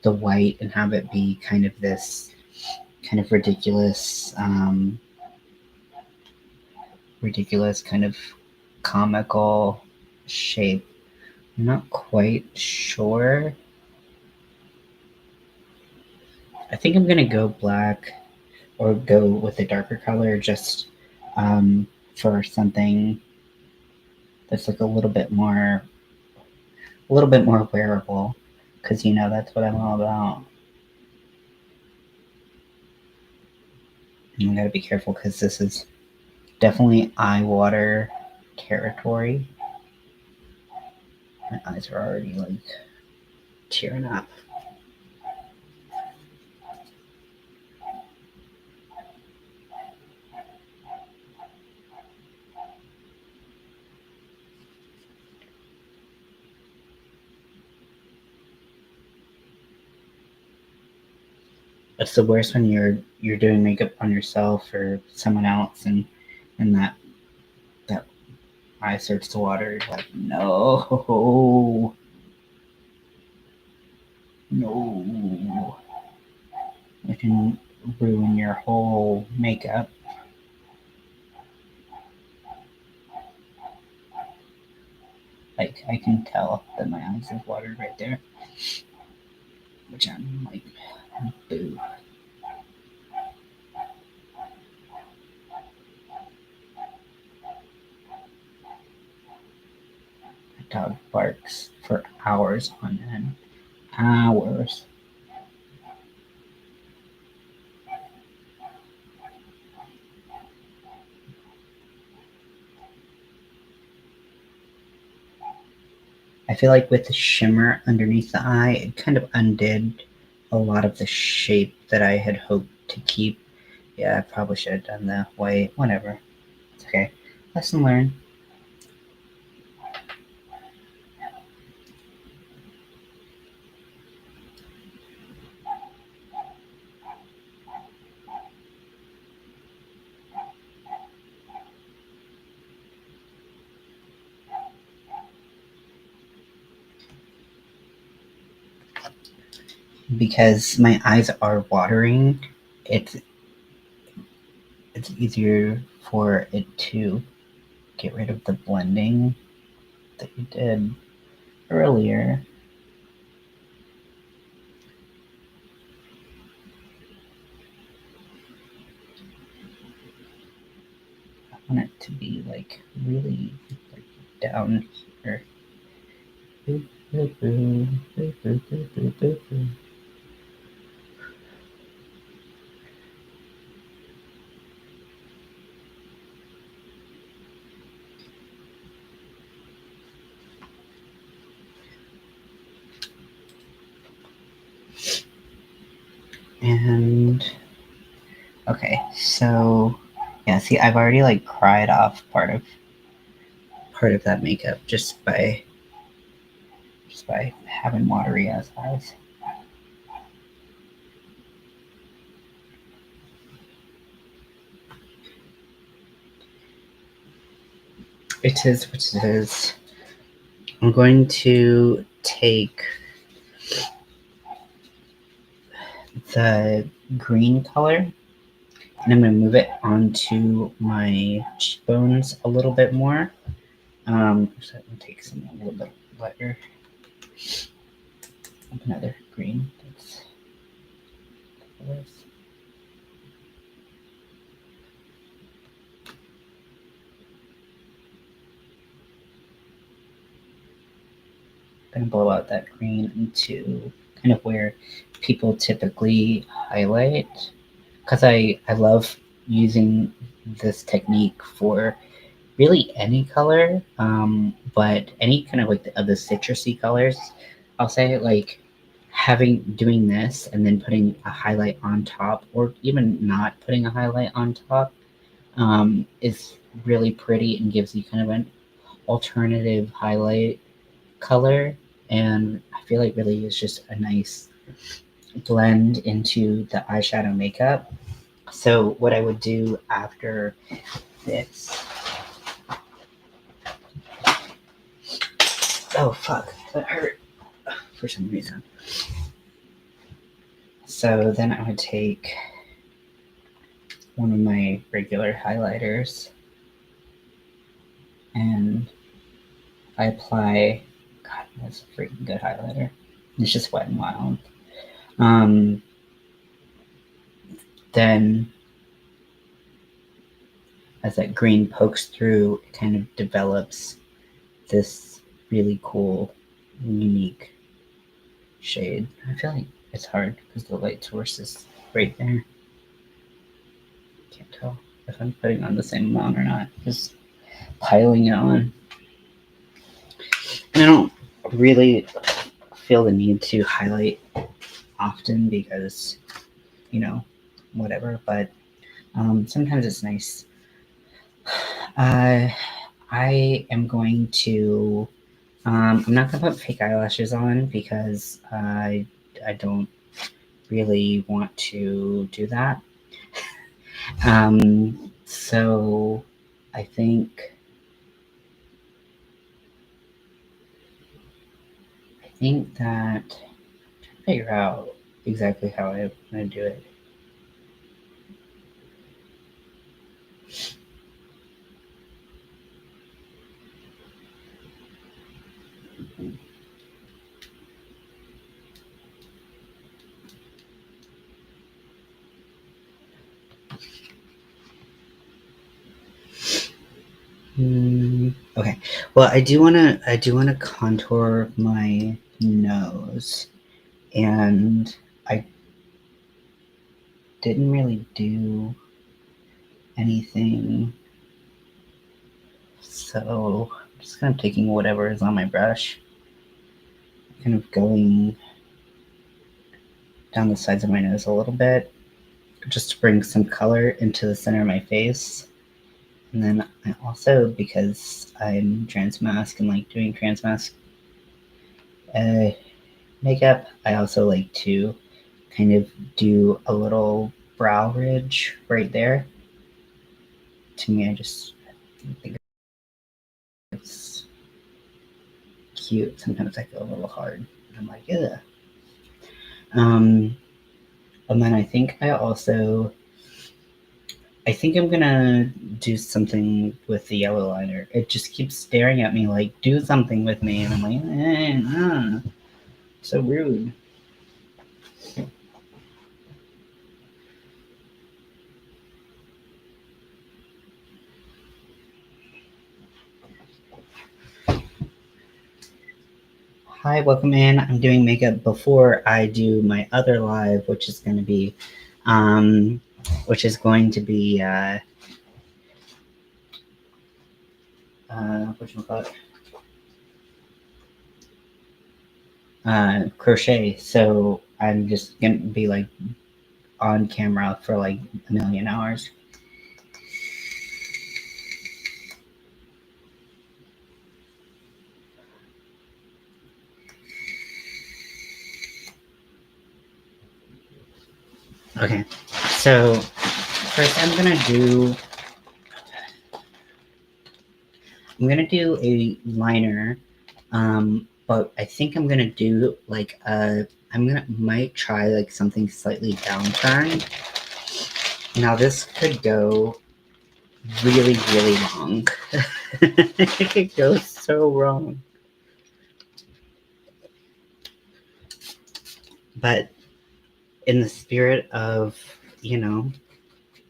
the white and have it be kind of this kind of ridiculous kind of comical shape? I'm not quite sure. I think I'm gonna go black or go with a darker color just for something that's like a little bit more wearable, because you know that's what I'm all about. And I gotta be careful because this is definitely eye water territory. My eyes are already like tearing up. It's the worst when you're doing makeup on yourself or someone else, and that eye starts to water. Like, no, no, it can ruin your whole makeup. Like, I can tell that my eyes have watered right there, which I'm like, boo. My dog barks for hours on end. Hours. I feel like with the shimmer underneath the eye, it kind of undid a lot of the shape that I had hoped to keep. Yeah, I probably should have done the white. Whatever. It's okay. Lesson learned. Because my eyes are watering, it's easier for it to get rid of the blending that you did earlier. I want it to be like really like down here. And okay, so yeah, see, I've already like cried off part of that makeup just by having watery ass eyes. It is what it is. I'm going to take the green color and I'm going to move it onto my cheekbones a little bit more. So I'm going to take some a little bit lighter. Another green. That's this. I'm going to blow out that green into kind of where people typically highlight, because I love using this technique for really any color, but any kind of like the citrusy colors. I'll say like doing this and then putting a highlight on top, or even not putting a highlight on top, is really pretty and gives you kind of an alternative highlight color. And I feel like really it's just a nice blend into the eyeshadow makeup. So what I would do after this. Oh fuck, that hurt for some reason. So then I would take one of my regular highlighters and I apply. God, that's a freaking good highlighter. It's just Wet n Wild. Then as that green pokes through, it kind of develops this really cool, unique shade. I feel like it's hard because the light source is right there. Can't tell if I'm putting on the same amount or not. Just piling it on. And I don't really feel the need to highlight often because, you know, whatever, but sometimes it's nice. I am going to. I'm not gonna put fake eyelashes on because I don't really want to do that. So I think that figure out exactly how I'm gonna do it. Okay. Well, I do wanna contour my nose, and I didn't really do anything, so I'm just kind of taking whatever is on my brush, kind of going down the sides of my nose a little bit, just to bring some color into the center of my face. And then I also, because I'm trans mask and like doing trans mask makeup, I also like to kind of do a little brow ridge right there. To me, I just think it's cute. Sometimes I feel a little hard. I'm like, ugh. And then I think I'm gonna do something with the yellow liner. It just keeps staring at me like, do something with me. And I'm like, so rude. Hi, welcome in. I'm doing makeup before I do my other live, which is going to be, whatchamacallit? Crochet. So I'm just going to be like on camera for like a million hours. Okay, so first I'm gonna do a liner, but I think I'm gonna do like might try like something slightly downturned. Now this could go really, really wrong. It could go so wrong. But in the spirit of,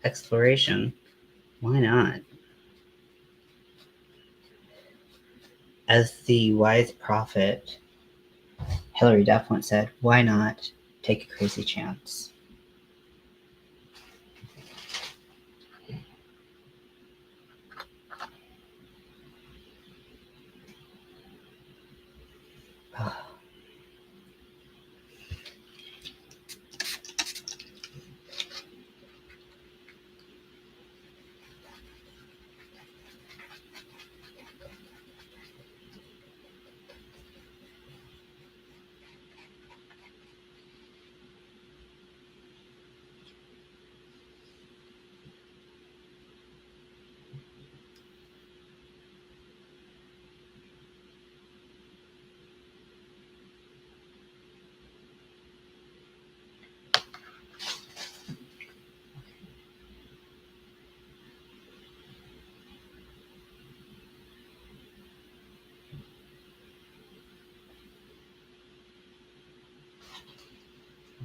exploration, why not? As the wise prophet Hilary Duff once said, why not take a crazy chance?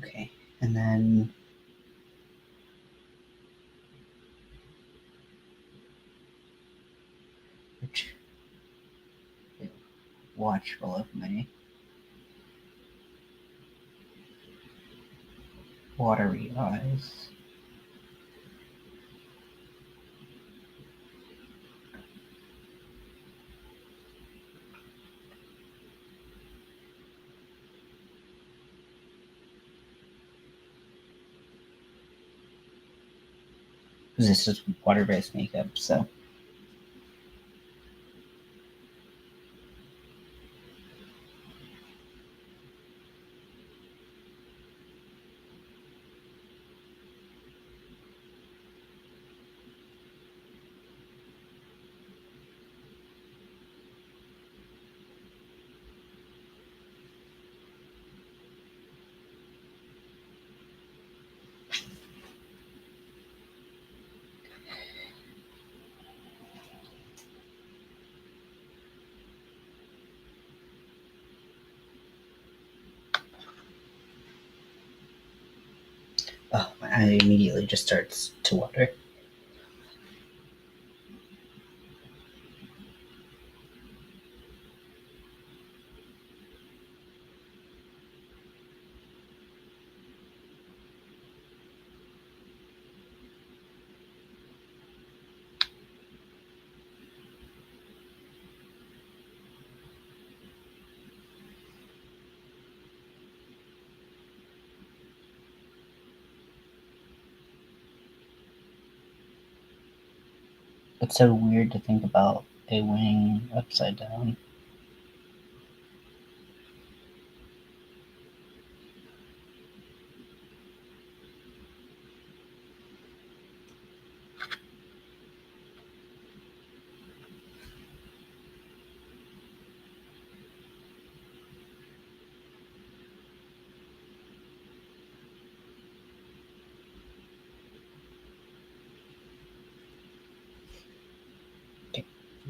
Okay, and then watchful of my watery eyes. This is water-based makeup, so. Oh, my eye immediately just starts to water. It's so weird to think about a wing upside down.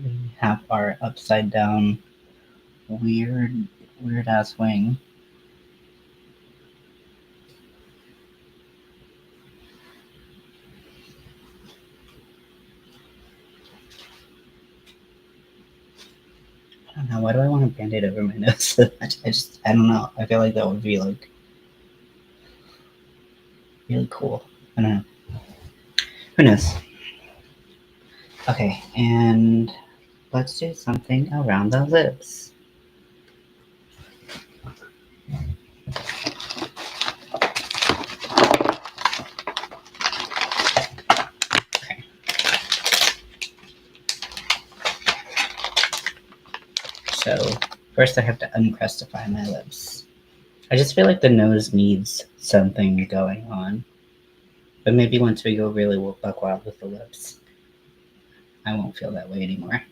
We have our upside down weird ass wing. I don't know, why do I want a band-aid over my nose so much? I don't know. I feel like that would be like really cool. I don't know. Who knows? Okay, and let's do something around the lips. Okay. So first I have to uncrustify my lips. I just feel like the nose needs something going on. But maybe once we go really buck wild with the lips, I won't feel that way anymore.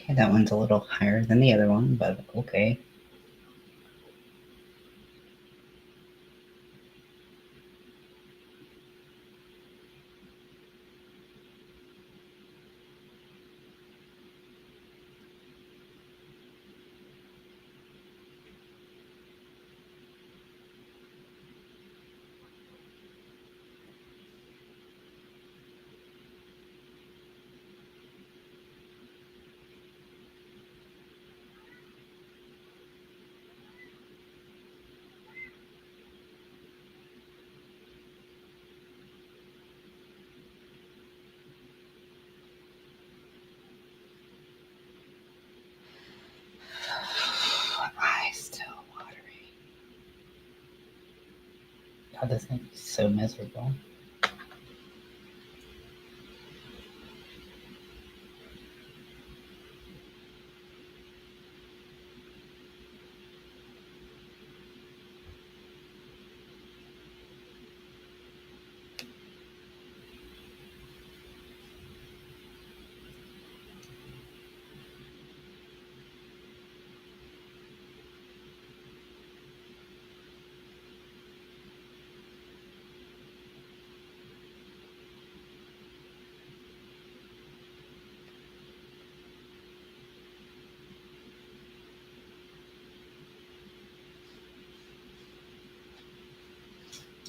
Okay, that one's a little higher than the other one, but okay. God, this thing is so miserable.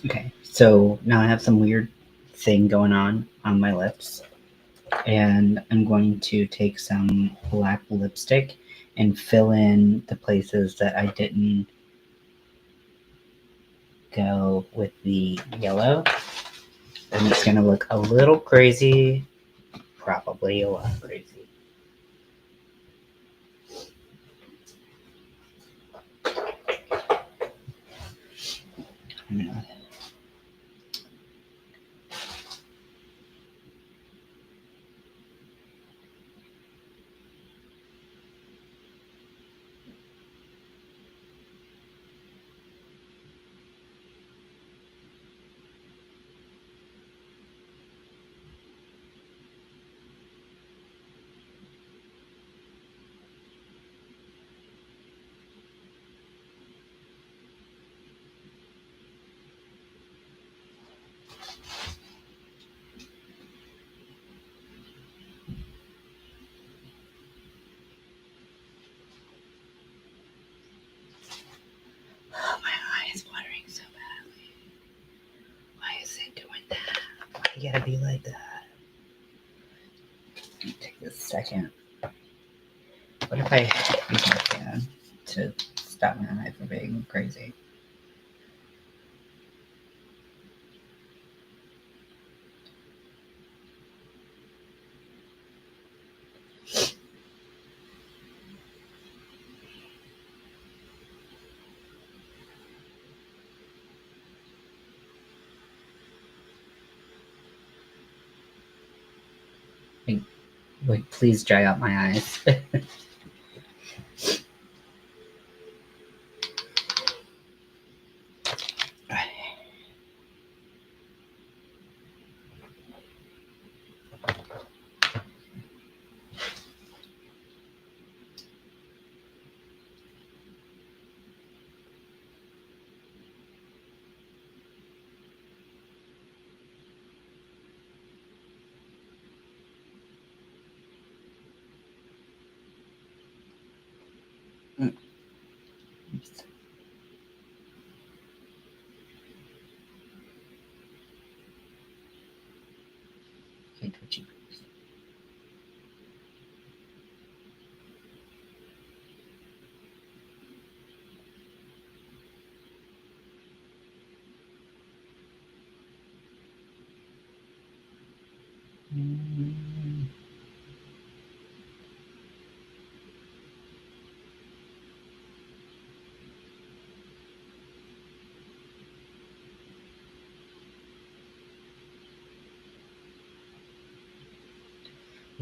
Okay, so now I have some weird thing going on my lips, and I'm going to take some black lipstick and fill in the places that I didn't go with the yellow. And it's going to look a little crazy, probably a lot crazy. I'm gonna Oh, my eye is watering so badly. Why is it doing that? Why you gotta be like that? Let me take this second. What if I use my fan to stop my eye from being crazy? Wait, please dry out my eyes. Okay, twitchy.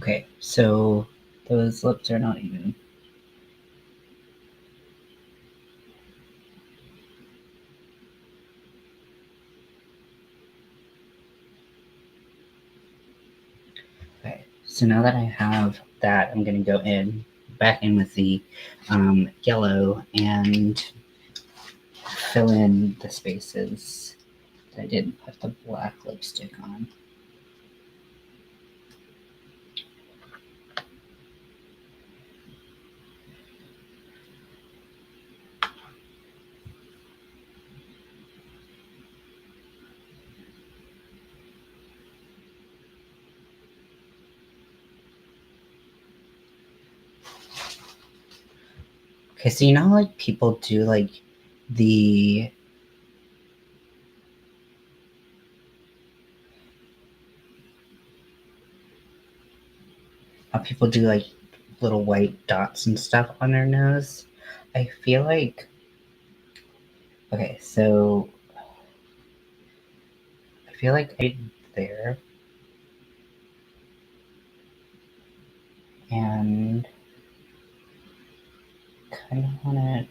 Okay, so those lips are not even. Okay, so now that I have that, I'm gonna go back in with the yellow and fill in the spaces that I didn't put the black lipstick on. Okay, so you know, like people do like the how people do like little white dots and stuff on their nose. I feel like okay, so feel like right there. And kind of want it.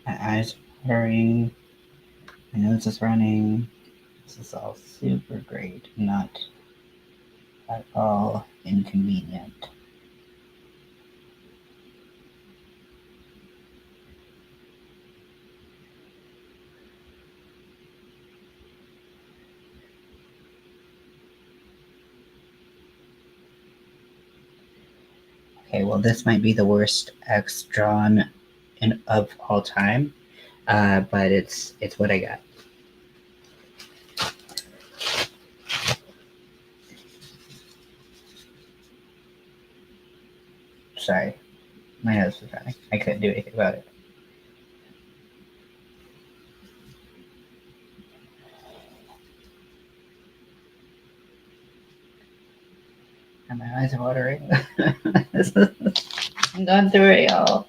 My eyes are watering. My nose is running. This is all super great, not at all inconvenient. Okay, well, this might be the worst X drawn of all time, but it's what I got. Sorry, my nose was running. I couldn't do anything about it. And my eyes are watering. I'm going through it, y'all.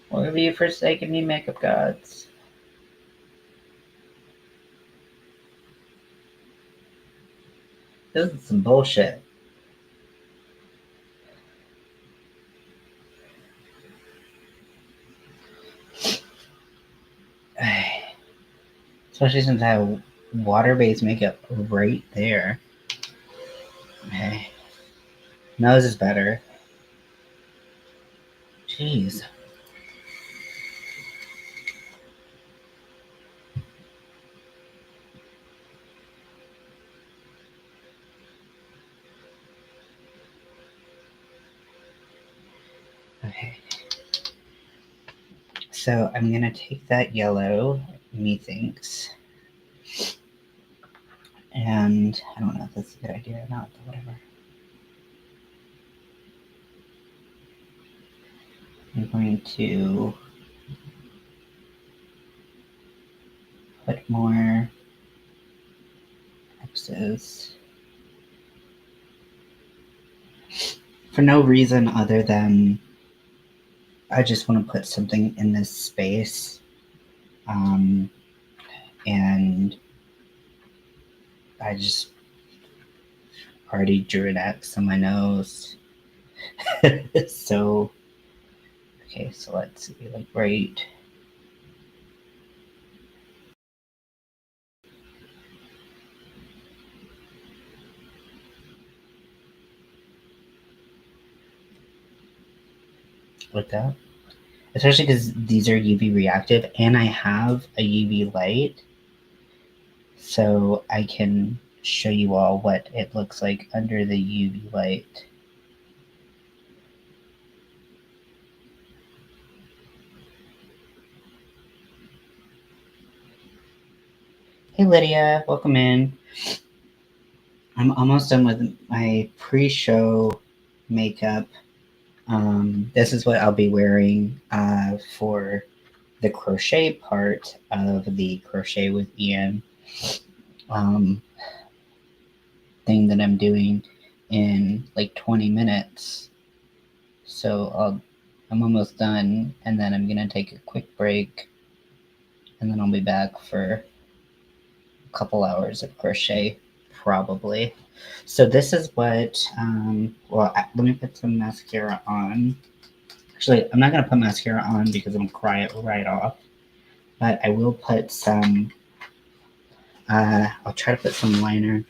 What have you forsaken me, makeup gods? This is some bullshit. Especially since I have water-based makeup right there. Okay. Nose is better. Jeez. Okay. So I'm going to take that yellow, methinks, and I don't know if that's a good idea or not, but whatever. I'm going to put more X's for no reason other than I just want to put something in this space. And I just already drew an X on my nose. So, okay, so let's see, like right. Like that. Especially because these are UV reactive and I have a UV light. So I can show you all what it looks like under the UV light. Hey Lydia, welcome in. I'm almost done with my pre-show makeup. This is what I'll be wearing for the crochet part of the Crochet with Ian. thing that I'm doing in like 20 minutes. So I'm almost done, and then I'm gonna take a quick break, and then I'll be back for a couple hours of crochet, probably. So this is what, let me put some mascara on. Actually, I'm not gonna put mascara on because I'm gonna cry it right off, but I will put some, I'll try to put some liner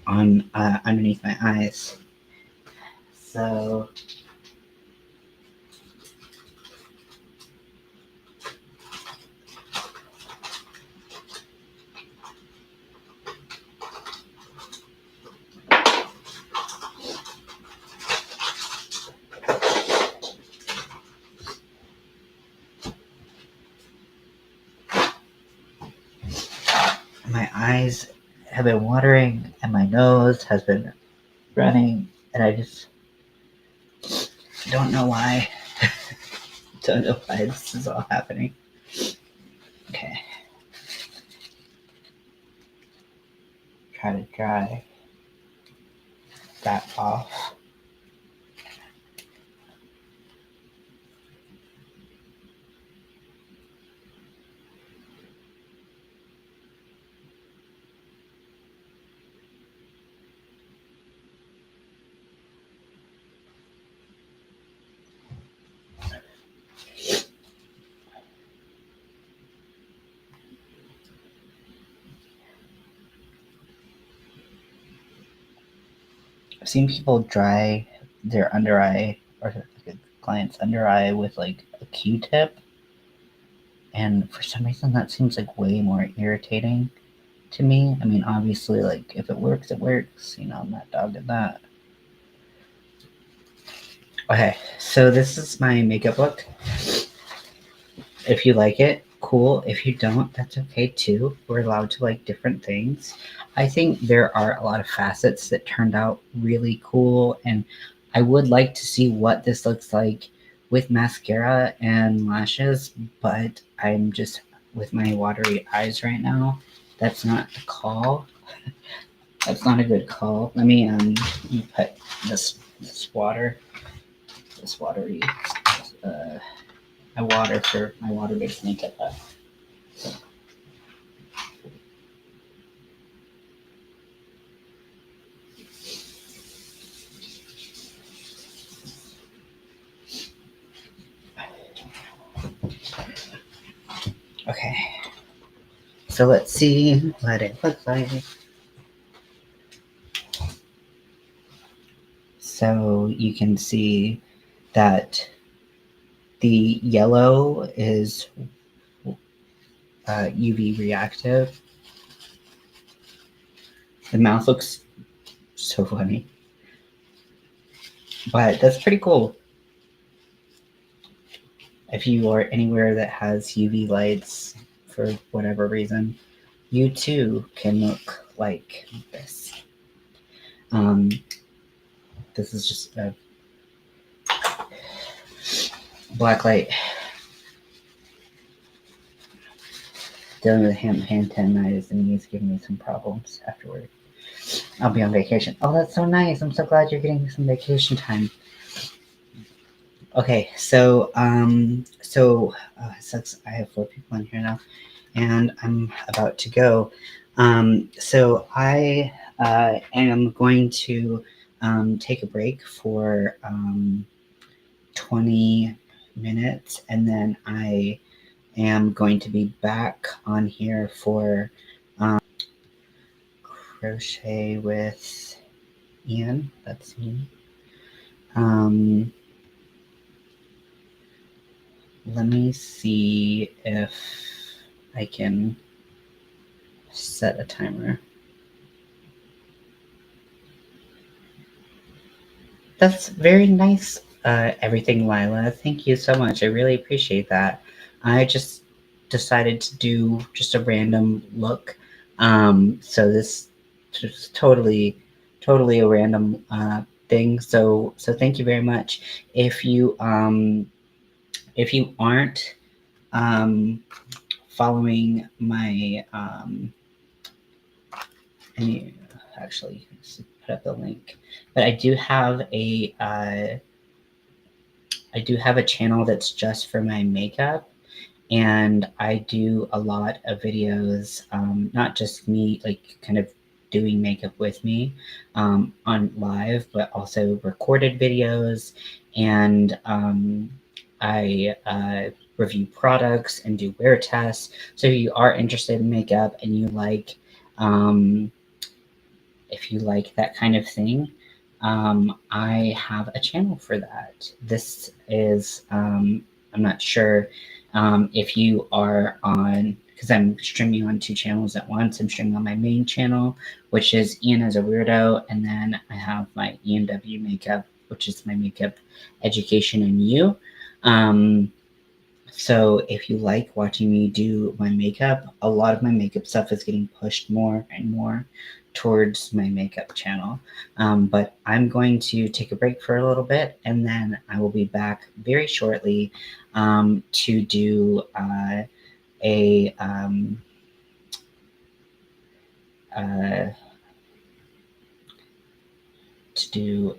on underneath my eyes. So my eyes have been watering and my nose has been running, and I just don't know why. Don't know why this is all happening. Okay. Try to dry that off. I've seen people dry their under eye or like a client's under eye with like a Q-tip, and for some reason that seems like way more irritating to me. I mean, obviously, like if it works, it works. You know, I'm not dogging that. Okay, so this is my makeup look. If you like it, cool. If you don't, that's okay too. We're allowed to like different things. I think there are a lot of facets that turned out really cool, and I would like to see what this looks like with mascara and lashes, but I'm just with my watery eyes right now. That's not the call. That's not a good call. Let me put this water, this watery uh my water for my water-based makeup. Okay, so let's see what it looks like. So you can see that the yellow is UV reactive. The mouth looks so funny, but that's pretty cool. If you are anywhere that has UV lights for whatever reason, you too can look like this. This is just a black light. Dealing with hand tendinitis and he's giving me some problems afterward. I'll be on vacation. Oh, that's so nice. I'm so glad you're getting some vacation time. Okay, so it sucks. I have 4 people in here now, and I'm about to go. So I am going to take a break for 20 minutes, and then I am going to be back on here for crochet with Ian. That's me. Let me see if I can set a timer. That's very nice, everything, Lila. Thank you so much. I really appreciate that. I just decided to do just a random look. So this is totally a random thing. So thank you very much. If you aren't following my any actually just put up the link. But I do have a channel that's just for my makeup, and I do a lot of videos, not just me like kind of doing makeup with me on live, but also recorded videos, and I review products and do wear tests. So if you are interested in makeup and you like um, if you like that kind of thing, I have a channel for that. This is, I'm not sure if you are on, because I'm streaming on 2 channels at once. I'm streaming on my main channel, which is Ian as a Weirdo, and then I have my ENW Makeup, which is my makeup education and you. So if you like watching me do my makeup, a lot of my makeup stuff is getting pushed more and more towards my makeup channel. But I'm going to take a break for a little bit, and then I will be back very shortly to do a uh, to do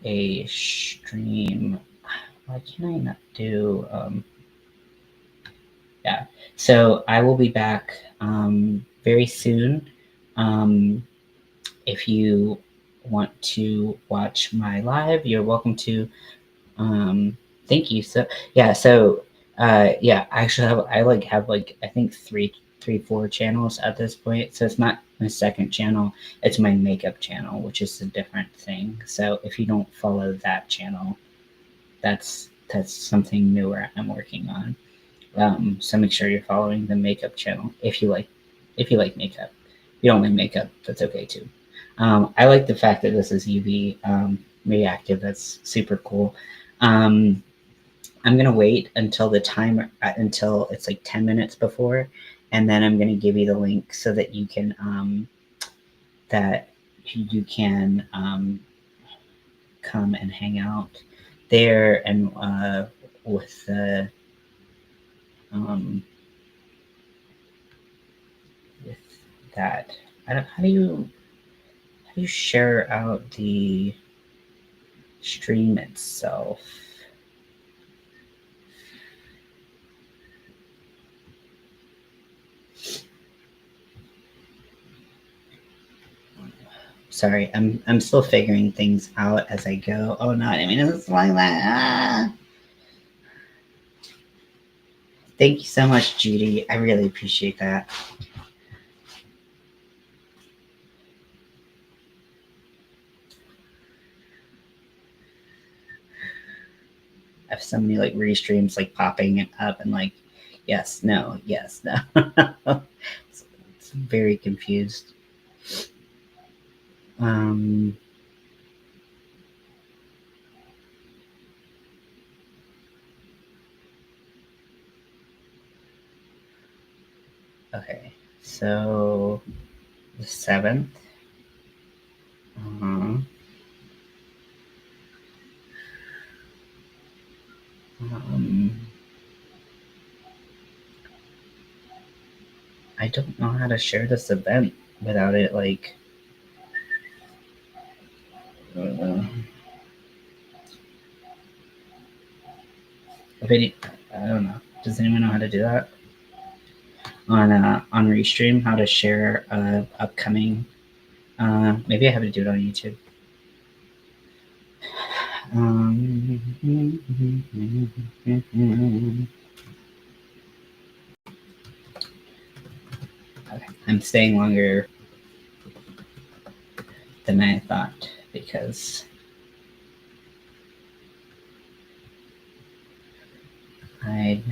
a stream. Why can I not do yeah, so I will be back very soon. If you want to watch my live, you're welcome to. Thank you. So yeah, yeah, I actually have like I think three, 4 channels at this point. So it's not my second channel; it's my makeup channel, which is a different thing. So if you don't follow that channel, that's something newer I'm working on. So make sure you're following the makeup channel if you like makeup. If you don't like makeup, that's okay too. I like the fact that this is UV reactive. That's super cool. Um, I'm gonna wait until the timer until it's like 10 minutes before, and then I'm gonna give you the link so that you can that you can come and hang out there and with the um, with that. I don't, how do you share out the stream itself? Sorry, I'm still figuring things out as I go. Oh no, I mean it's like that. Ah! Thank you so much, Judy. I really appreciate that. I have so many like restreams like popping up and like yes, no, yes, no. It's very confused. Um, okay, so the 7th. Uh-huh. Um, I don't know how to share this event without it like uh, a video. I don't know. Does anyone know how to do that on Restream? How to share upcoming? Maybe I have to do it on YouTube. Okay. I'm staying longer than I thought because I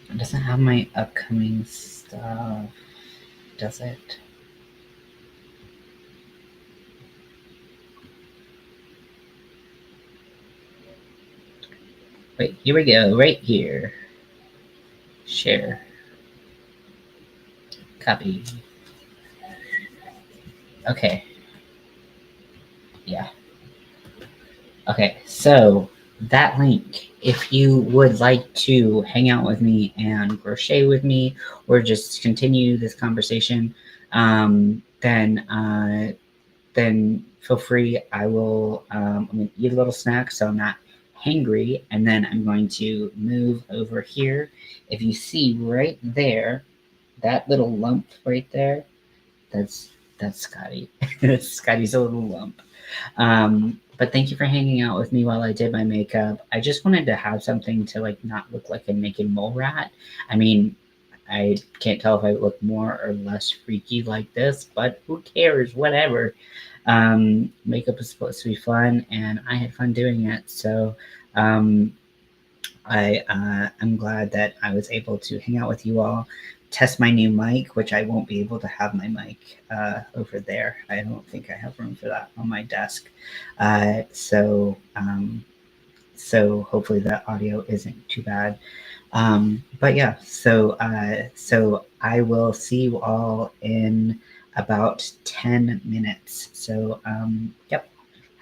it doesn't have my upcoming stuff, does it? Wait, here we go, right here. share, copy. Okay, yeah. Okay, so that link, if you would like to hang out with me and crochet with me, or just continue this conversation, then feel free. I will. I'm gonna eat a little snack so I'm not hangry, and then I'm going to move over here. If you see right there, that little lump right there, that's Scotty. Scotty's a little lump. But thank you for hanging out with me while I did my makeup. I just wanted to have something to like not look like a naked mole rat. I mean, I can't tell if I look more or less freaky like this, but who cares? Whatever. Makeup is supposed to be fun, and I had fun doing it. So um, I'm glad that I was able to hang out with you all, test my new mic, which I won't be able to have my mic over there. I don't think I have room for that on my desk. So hopefully the audio isn't too bad. But yeah, so I will see you all in about 10 minutes. So yep.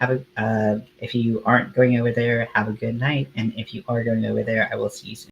Have a if you aren't going over there, have a good night, and if you are going over there, I will see you soon.